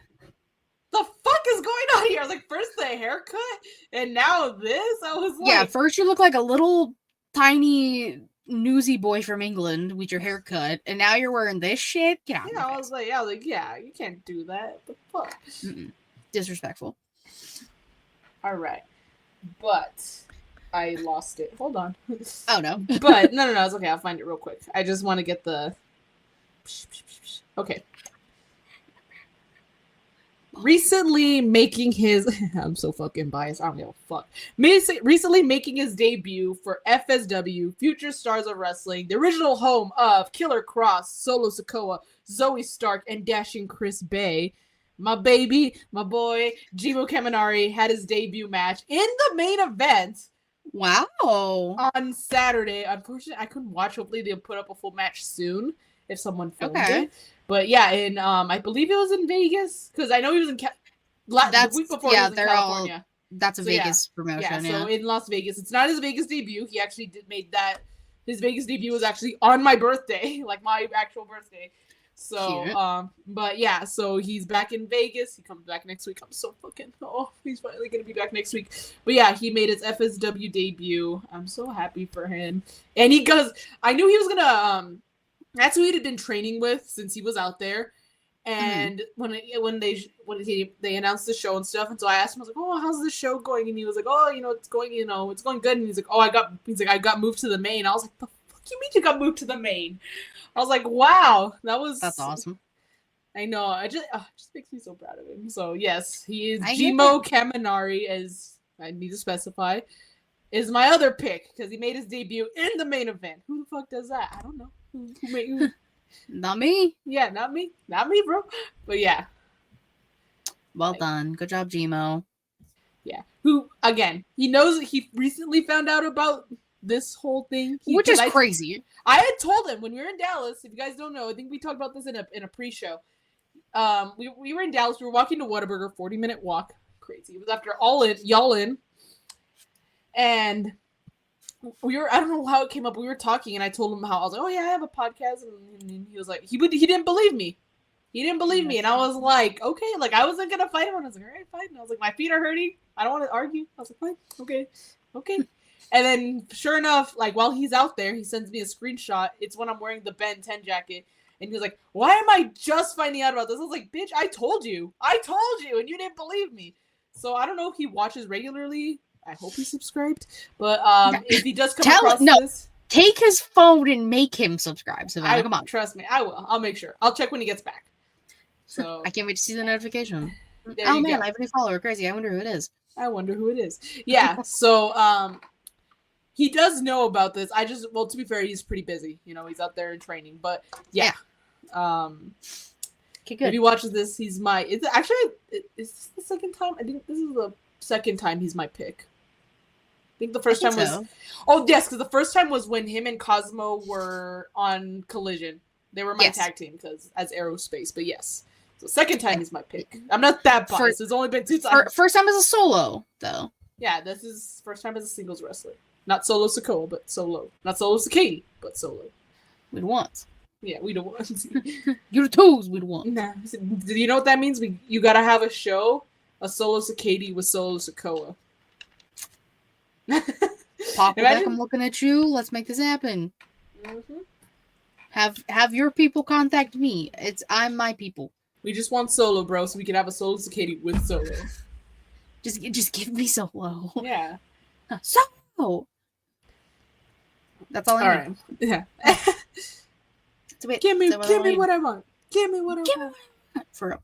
the fuck is going on here? I was like, first the haircut, and now this. I was like, yeah. First you look like a little tiny newsy boy from England with your haircut, and now you're wearing this shit. Get out. Yeah, I was like, yeah, you can't do that. The fuck. Disrespectful. All right, but I lost it. Hold on. Oh no. But no, it's okay. I'll find it real quick. I just want to get the. Okay. Recently making his I'm so fucking biased. I don't give a fuck. Recently making his debut for FSW, Future Stars of Wrestling, the original home of Killer Cross, Solo Sikoa, Zoe Stark, and Dashing Chris Bay. My baby, my boy, Jimo Kaminari had his debut match in the main event. Wow. On Saturday. Unfortunately, I couldn't watch. Hopefully they'll put up a full match soon if someone filmed it. But yeah, in I believe it was in Vegas because I know he was in the week before he was in California. That's a Vegas promotion. Yeah, so in Las Vegas. It's not his Vegas debut. He actually made that. His Vegas debut was actually on my birthday, like my actual birthday. So, cute. But yeah, so he's back in Vegas. He comes back next week. I'm so he's finally gonna be back next week. But yeah, he made his FSW debut. I'm so happy for him. And I knew he was gonna, that's who he had been training with since he was out there. And when they announced the show and stuff, and so I asked him, I was like, "Oh, how's the show going?" And he was like, "Oh, it's going good." And he's like, "Oh, I got moved to the main." I was like, "The fuck you mean you got moved to the main?" I was like, "Wow, that's awesome." I know. It just makes me so proud of him. So yes, he is Jimo Kaminari, as I need to specify, is my other pick because he made his debut in the main event. Who the fuck does that? I don't know. Who made Not me. Yeah, not me, bro. But yeah. Well done. Good job, Jimo. Yeah. Who again? He knows that he recently found out about this whole thing, which is crazy. I had told him when we were in Dallas. If you guys don't know, I think we talked about this in a pre-show. We were in Dallas. We were walking to Whataburger, 40-minute walk. Crazy. It was after Y'all In, and we were. I don't know how it came up. We were talking, and I told him how I was like, "Oh yeah, I have a podcast," and he was like, he didn't believe me. He didn't believe me, and I was like, "Okay." Like I wasn't gonna fight him. I was like, "All right, fine." And I was like, "My feet are hurting. I don't want to argue." I was like, "Fine, okay." And then, sure enough, like while he's out there, he sends me a screenshot. It's when I'm wearing the Ben 10 jacket, and he was like, "Why am I just finding out about this?" I was like, "Bitch, I told you, and you didn't believe me." So I don't know if he watches regularly. I hope he's subscribed. But if he does come across this, take his phone and make him subscribe. So come on, trust me, I will. I'll make sure. I'll check when he gets back. So I can't wait to see the notification. Oh man, I have a new follower. Crazy. I wonder who it is. Yeah. So he does know about this. To be fair, he's pretty busy. He's out there in training. But yeah. Okay, good. If he watches this, is this the second time? I think this is the second time he's my pick. I think the first time was... Oh, yes, because the first time was when him and Cosmo were on Collision. They were my tag team as Aerospace, but yes. So second time he's my pick. I'm not that biased. It's only been 2 times. First time as a solo, though. Yeah, this is first time as a singles wrestler. Not Solo Sikoa, but solo. Not Solo Sakati, but solo. We'd want. Yeah, we don't want. You're the twos, we'd want. Nah. Do you know what that means? You gotta have a show, a Solo Sakati with Solo Sikoa. Pop back, I'm looking at you. Let's make this happen. Mm-hmm. Have your people contact me. I'm my people. We just want Solo, bro, so we can have a Solo Sakati with Solo. Just give me Solo. Yeah. Solo. That's all I need. All right. Yeah. wait. Give me what I want. Give me what I want. For real.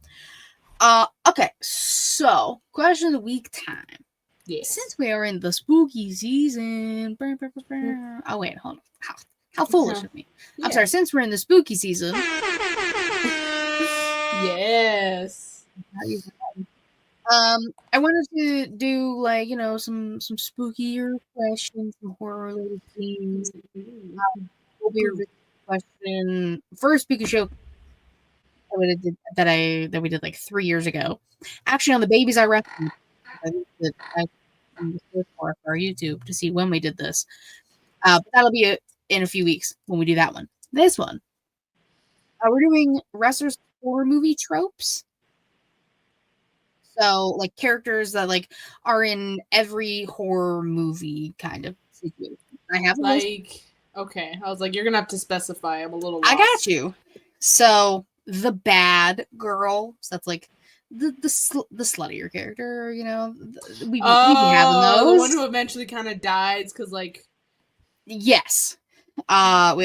Okay, so question of the week time. Yes. Since we are in the spooky season. Oh, wait, hold on. How foolish of me. I'm sorry, since we're in the spooky season. Yes. I wanted to do like, you know, some spookier questions, some horror related themes. Will be your question first spooky show that we did like 3 years ago. Actually, on the Babies I Rescued, I for our YouTube to see when we did this. But that'll be in a few weeks when we do that one. This one, we're doing wrestlers horror movie tropes. So, like characters that like are in every horror movie kind of situation. I have a list. Okay. I was like, you're gonna have to specify. I'm a little lost. I got you. So the bad girl. So that's like the sluttier character. You know, we be having those. The one who eventually kind of dies because like. Yes. We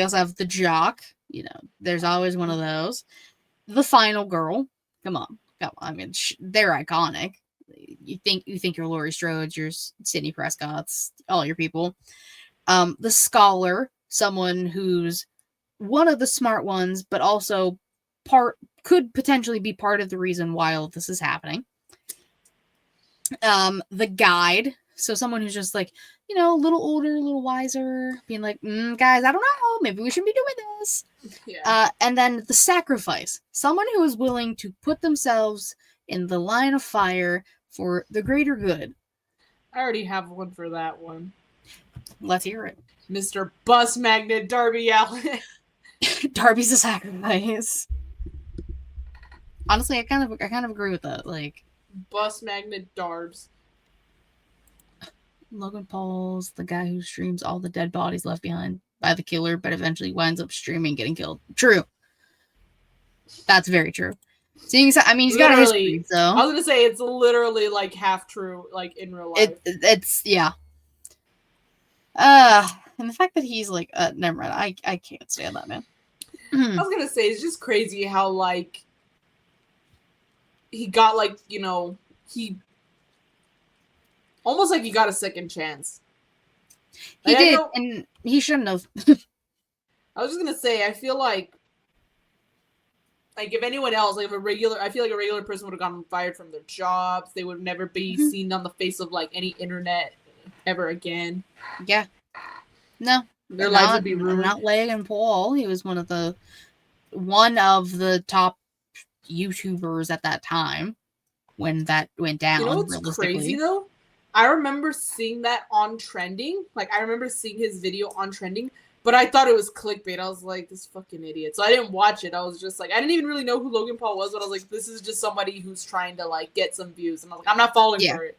also have the jock. You know, there's always one of those. The final girl. Come on. I mean, they're iconic. You think you're Laurie Strode's, your Sidney Prescott's, all your people. The scholar, someone who's one of the smart ones, but also could potentially be part of the reason why all of this is happening. The guide, so someone who's just like, you know, a little older, a little wiser, being like, guys, I don't know, maybe we shouldn't be doing this. Yeah. And then the sacrifice, someone who is willing to put themselves in the line of fire for the greater good. I already have one for that one. Let's hear it. Mr. Bus Magnet Darby Allin. Darby's a sacrifice. Honestly, I kind of agree with that. Like Bus Magnet Darbs. Logan Paul's the guy who streams all the dead bodies left behind by the killer, but eventually winds up streaming getting killed. True. That's very true. Seeing, I mean, he's got a history, so I was gonna say it's literally like half true, like in real life. It's yeah. And the fact that he's like, never mind. I can't stand that man. I was gonna say it's just crazy how like he got like, you know, he almost like he got a second chance. He did, and he shouldn't have. I was just gonna say, I feel like if anyone else, like I feel like a regular person would have gotten fired from their jobs. They would never be seen on the face of like any internet ever again. Yeah. No. Their lives would be ruined. Not Logan Paul. He was one of the top YouTubers at that time when that went down. You know what's crazy though? I remember seeing that on trending. Like I remember seeing his video on trending, but I thought it was clickbait. I was like, this fucking idiot. So I didn't watch it. I was just like, I didn't even really know who Logan Paul was, but I was like, this is just somebody who's trying to like get some views. And I was like, I'm not falling for it.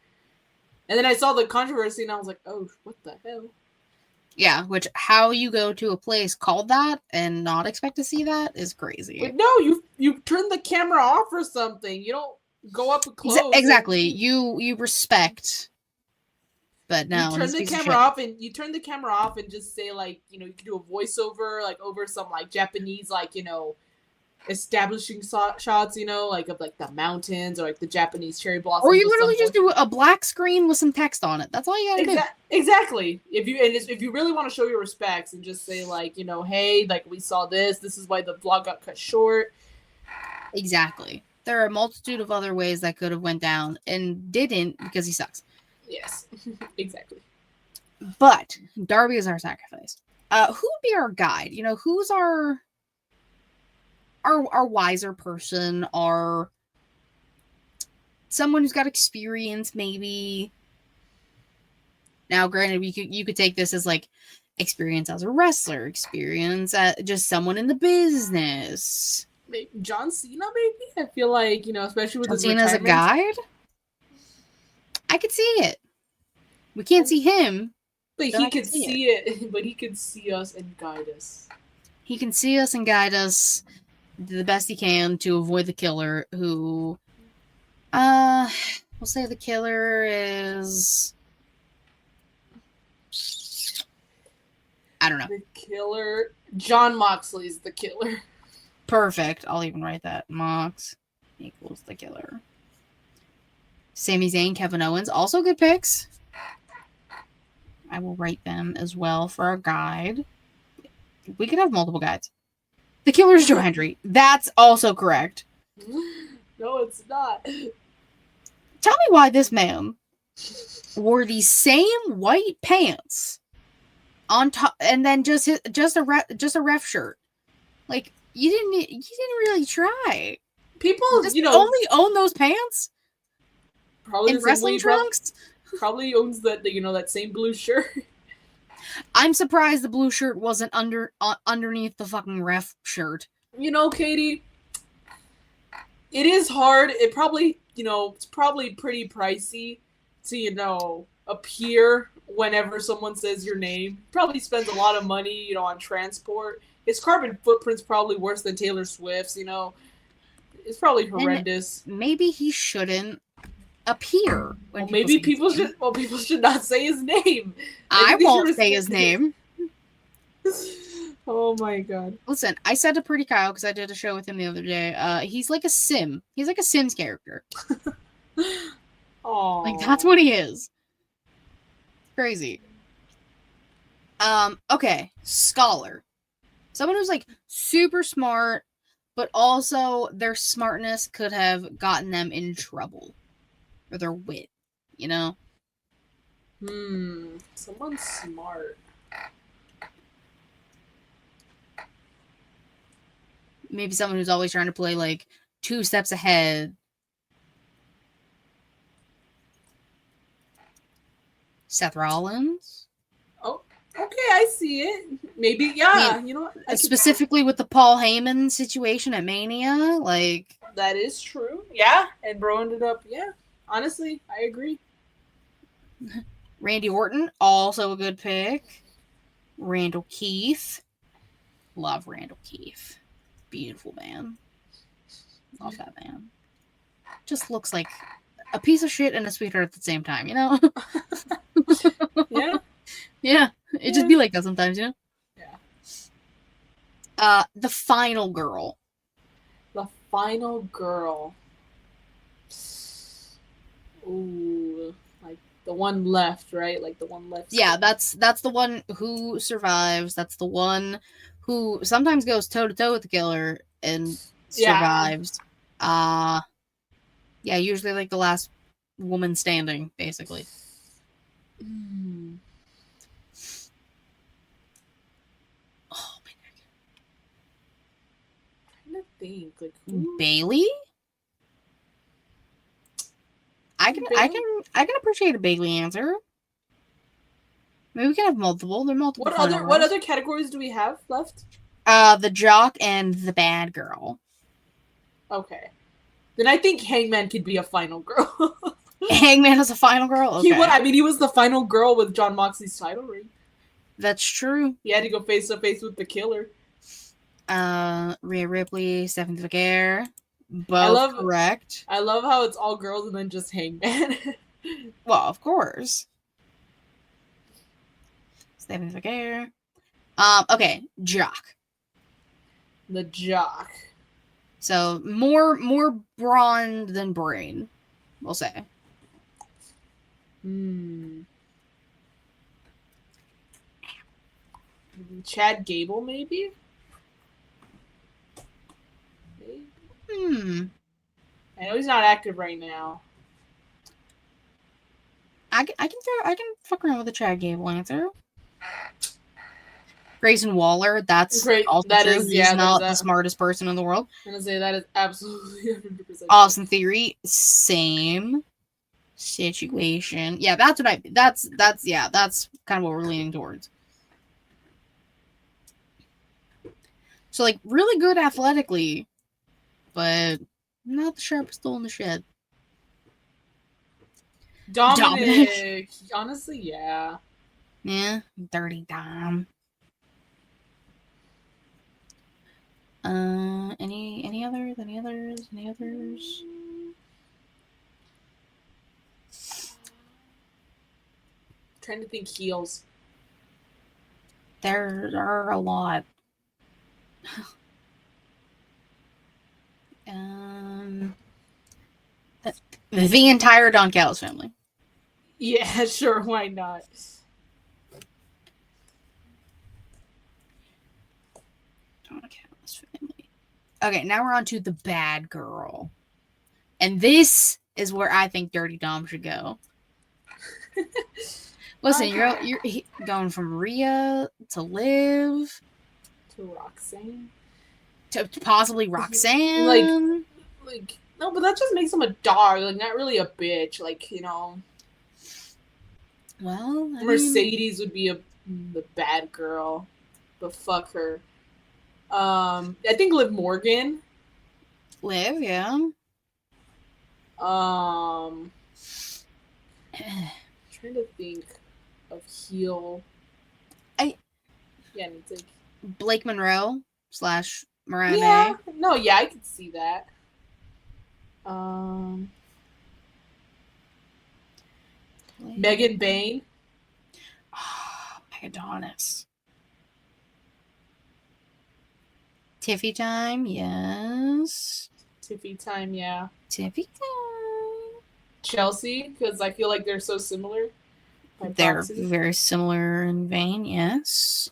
And then I saw the controversy and I was like, oh, what the hell? Yeah, which how you go to a place called that and not expect to see that is crazy. But no, you turn the camera off or something. You don't go up close. Exactly. You respect. But no, you turn the camera off and just say like, you know, you can do a voiceover like over some like Japanese like, you know, establishing shots, you know, like of like the mountains or like the Japanese cherry blossoms. Or you literally just do a black screen with some text on it. That's all you gotta do. Exactly. If you really want to show your respects and just say like, you know, hey, like we saw this. This is why the vlog got cut short. Exactly. There are a multitude of other ways that could have went down and didn't because he sucks. Yes, exactly. But Darby is our sacrifice. Who would be our guide? You know, who's our wiser person? Our someone who's got experience, maybe. Now, granted, you could take this as like experience as a wrestler, experience as just someone in the business. Maybe John Cena, maybe. I feel like, you know, especially with John Cena as a guide. I could see it. We can't see him, but he could see it. But he could see us and guide us. He can see us and guide us the best he can to avoid the killer. Who, we'll say the killer is. I don't know. The killer. John Moxley's the killer. Perfect. I'll even write that. Mox equals the killer. Sami Zayn, Kevin Owens, also good picks. I will write them as well for our guide. We could have multiple guides. The killer's Joe Hendry. That's also correct. No, it's not. Tell me why this man wore the same white pants on top, and then just a ref shirt. Like you didn't really try. People, just only own those pants. Probably in wrestling trunks. Probably owns that same blue shirt. I'm surprised the blue shirt wasn't underneath the fucking ref shirt. Katie, it is hard. It probably, it's probably pretty pricey to, appear whenever someone says your name. Probably spends a lot of money, on transport. His carbon footprint's probably worse than Taylor Swift's, It's probably horrendous. And maybe he shouldn't appear when people should not say his name. I won't say his name. Oh my god. Listen, I said to Pretty Kyle, because I did a show with him the other day, he's like a sim. He's like a Sims character. Oh, like that's what he is. Crazy. Okay, scholar. Someone who's like super smart, but also their smartness could have gotten them in trouble. Or their wit, Someone smart. Maybe someone who's always trying to play like 2 steps ahead. Seth Rollins. Oh, okay, I see it. Maybe, yeah. Specifically with the Paul Heyman situation at Mania, like that is true. Yeah, and bro ended up. Yeah, honestly, I agree. Randy Orton, also a good pick. Randall Keith. Love Randall Keith. Beautiful man. Love that man. Just looks like a piece of shit and a sweetheart at the same time, Yeah. Yeah. It just be like that sometimes, Yeah. The final girl. The final girl. Ooh. Like the one left, right? Like the one left. Yeah, that's the one who survives. That's the one who sometimes goes toe to toe with the killer and survives. Yeah, usually like the last woman standing, basically. Oh my god. I'm trying to think, like Bayley? I can appreciate a Bayley answer. Maybe we can have multiple. There are multiple. What other categories do we have left? The jock and the bad girl. Okay. Then I think Hangman could be a final girl. Hangman is a final girl? Okay. He was the final girl with John Moxley's title ring. That's true. He had to go face to face with the killer. Rhea Ripley, Stephanie Flair. Both correct. I love how it's all girls and then just Hangman. Well, of course. Stephanie Flair. Okay, jock. The jock. So more brawn than brain, we'll say. Chad Gable, maybe? I know he's not active right now. I can fuck around with a Chad Gable answer. Grayson Waller, that's great. Also that true. Is, He's not the smartest person in the world. I'm gonna say that is absolutely 100%. Austin Theory, same situation. Yeah, that's kind of what we're leaning towards. So like really good athletically, but not the sharpest tool in the shed. Dominic. Honestly, yeah. Yeah, dirty Dom. Any others? Trying to think heels. There are a lot. The entire Don Callis family. Yeah, sure, why not? Don Callis family. Okay, now we're on to the bad girl. And this is where I think Dirty Dom should go. Listen, you're going from Rhea to Liv to Roxanne to possibly Roxanne. Like no, but that just makes him a dog, like not really a bitch. Like, you know. Well, Mercedes would be the bad girl, but fuck her. I think Liv Morgan. Liv, yeah. Trying to think of heel. It's like Blake Monroe / Mariah yeah. May. No, yeah, I could see that. Megan Bain. Oh, Adonis. Tiffy time, yes. Tiffy time, yeah. Tiffy time. Chelsea, because I feel like they're so similar. They're very similar in vein, yes.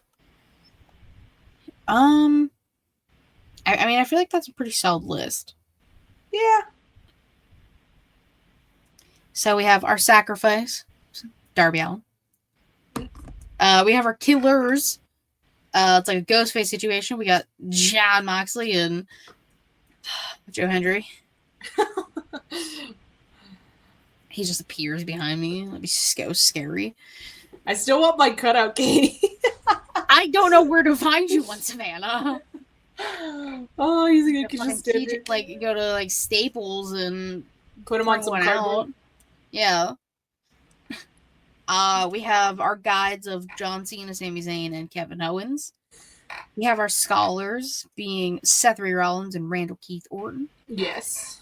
I feel like that's a pretty solid list. Yeah. So we have our sacrifice, Darby Allin. We have our killers. It's like a Ghostface situation. We got Jon Moxley and Joe Hendry. He just appears behind me. That'd be so scary. I still want my cutout, Katie. I don't know where to find you one, Savannah. Oh, he's gonna just go to like Staples and put him on some cardboard. Yeah. We have our guides of John Cena, Sami Zayn, and Kevin Owens. We have our scholars being Seth Rollins and Randall Keith Orton. Yes.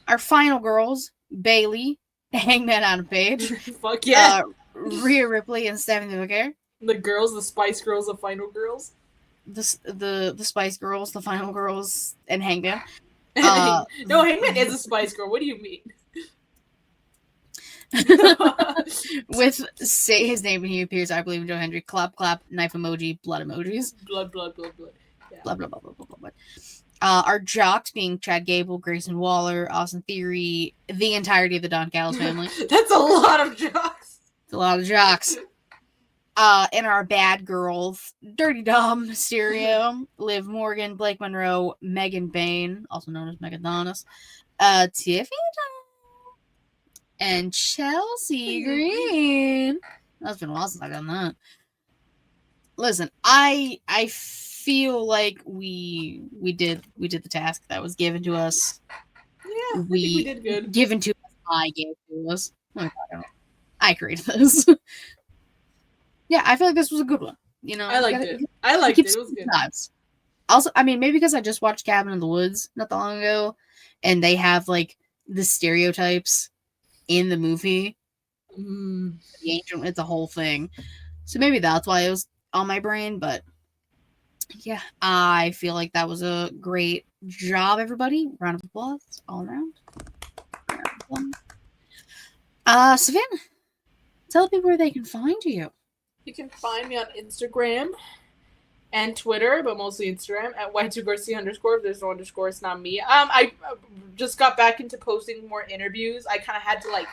Our final girls, Bayley, Hangman Adam Page. Fuck yeah. Rhea Ripley and Stephanie McGuire. The girls, the Spice Girls, the final girls. The Spice Girls, the final girls, and Hangman. No, Hangman is a Spice Girl. What do you mean? Say his name when he appears, I believe in Joe Hendry. Clap, clap, knife emoji, blood emojis. Blood. Yeah. Blah. Our jocks being Chad Gable, Grayson Waller, Austin Theory, the entirety of the Don Callis family. That's a lot of jocks. It's a lot of jocks. And our bad girls, Dirty Dom, Mysterio, Liv Morgan, Blake Monroe, Megan Bain, also known as Megadonis, Tiffany and Chelsea Green. That's been a while since I've done that. Listen, I feel like we did the task that was given to us. Yeah, we did good. Given to us, I gave to us. I created this. Yeah, I feel like this was a good one. You know, I liked it. It was good. Thoughts. Also, maybe because I just watched Cabin in the Woods not that long ago, and they have like the stereotypes in the movie. The ancient, it's a whole thing. So maybe that's why it was on my brain. But yeah, I feel like that was a great job, everybody. Round of applause all around. Savannah, tell people where they can find you. You can find me on Instagram and Twitter, but mostly Instagram at Y2Garcia_. If there's no underscore, it's not me. I just got back into posting more interviews. I kind of had to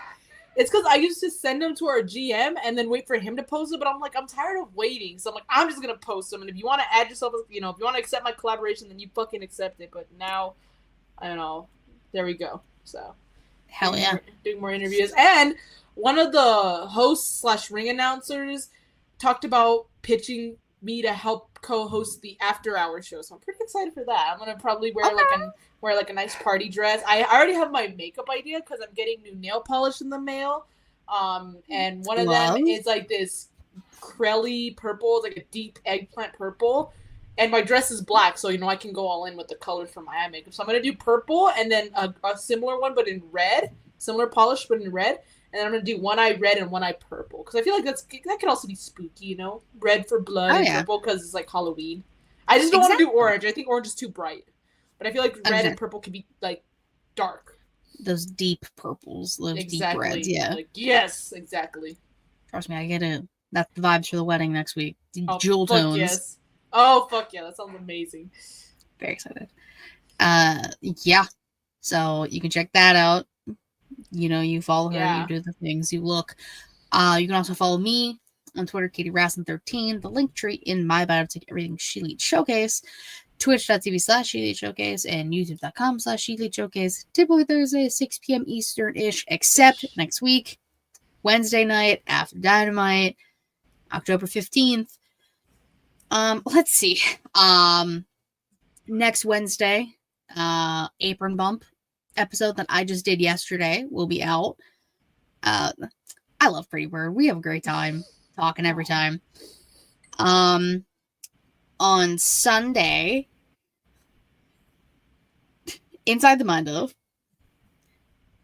it's because I used to send them to our GM and then wait for him to post it, but I'm tired of waiting. So I'm just going to post them. And if you want to add yourself, if you want to accept my collaboration, then you fucking accept it. But now, I don't know. There we go. So. Hell yeah. Doing more interviews. And one of the hosts / ring announcers talked about pitching me to help co-host the after hour show, so I'm pretty excited for that. I'm gonna probably wear a nice party dress. I already have my makeup idea because I'm getting new nail polish in the mail. And one of them is like this crelly purple, it's like a deep eggplant purple. And my dress is black, so I can go all in with the colors for my eye makeup. So I'm gonna do purple and then a similar one but in red, similar polish but in red. And I'm gonna do one eye red and one eye purple because I feel like that could also be spooky, you know, red for blood and purple because it's like Halloween. I just don't want to do orange. I think orange is too bright, but I feel like red and purple could be like dark. Those deep purples, those deep reds, yeah. Like, yes, exactly. Trust me, I get it. That's the vibes for the wedding next week. Jewel tones. Yes. Oh fuck yeah, that sounds amazing. Very excited. Yeah. So you can check that out. You know, you follow her, you do the things, you look. You can also follow me on Twitter, KatieRasson13. The link tree in my bio to everything ShElite Showcase. Twitch.tv/ShElite Showcase and YouTube.com/ShElite Showcase. Typically Thursday, 6 p.m. Eastern-ish, except next week, Wednesday night after Dynamite, October 15th. Let's see. Next Wednesday, Apron Bump episode that I just did yesterday will be out. I love Pretty Bird. We have a great time talking every time. On Sunday, Inside the Mind of,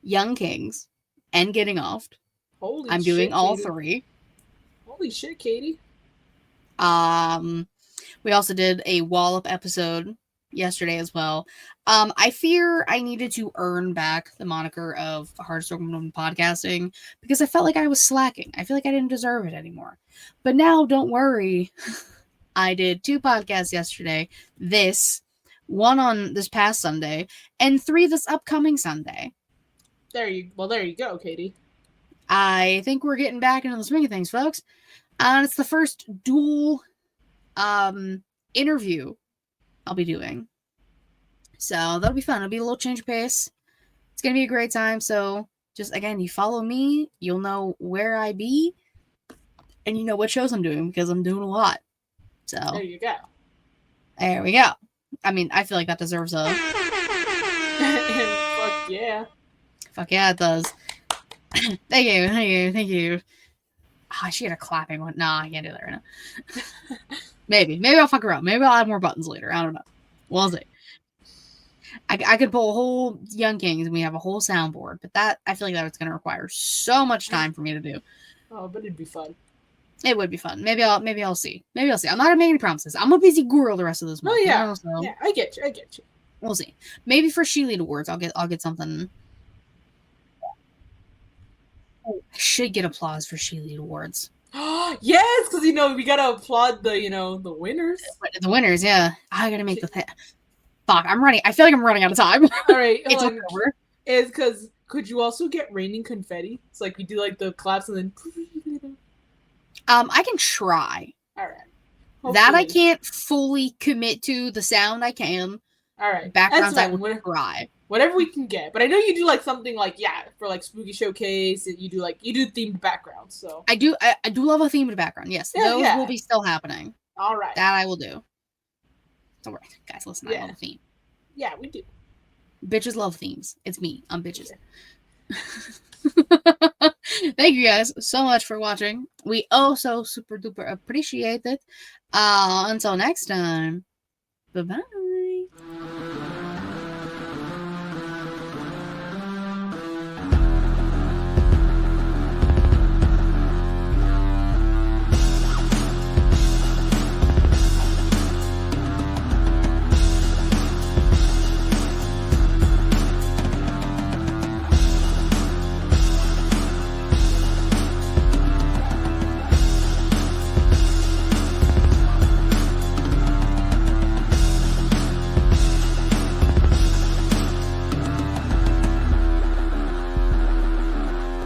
Young Kings, and Getting Offed. I'm doing all three. Holy shit, Katie. We also did a Wallop episode yesterday as well. I fear I needed to earn back the moniker of Hardest Woman Podcasting because I felt like I was slacking. I feel like I didn't deserve it anymore. But now, don't worry. I did 2 podcasts yesterday. One on this past Sunday, and 3 this upcoming Sunday. There you go, Katie. I think we're getting back into the swing of things, folks. And it's the first dual interview I'll be doing. So that'll be fun. It'll be a little change of pace. It's going to be a great time. So just, again, you follow me, you'll know where I be, and you know what shows I'm doing because I'm doing a lot. So there you go. There we go. I mean, I feel like that deserves a... Fuck yeah. Fuck yeah, it does. Thank you. Oh, I should get a clapping one. Nah, I can't do that right now. Maybe I'll fuck around. Maybe I'll add more buttons later. I don't know. We'll see. I could pull a whole Young Kings and we have a whole soundboard, but that I feel like that it's going to require so much time for me to do. Oh, but it'd be fun. It would be fun. Maybe I'll see. I'm not gonna make any promises. I'm a busy girl the rest of this month. Oh yeah, you know, so yeah. I get you. We'll see. Maybe for ShElite Awards, I'll get something. Oh, I should get applause for ShElite Awards. Yes, because we gotta applaud the winners. The winners, yeah. I gotta make the thing. Fuck, I'm running. I feel like I'm running out of time. All right, it's over. Is because could you also get raining confetti? It's like we do like the claps and then. I can try. All right. Hopefully. That I can't fully commit to. The sound I can. All right. Backgrounds I will try. Whatever we can get, but I know you do like something like for like Spooky Showcase. You do themed backgrounds. So I do love a themed background. Yes, those will be still happening. All right. That I will do. Don't worry, guys. Listen, I love a theme. Yeah, we do. Bitches love themes. It's me. I'm bitches. Yeah. Thank you guys so much for watching. We also super duper appreciate it. Until next time, bye bye.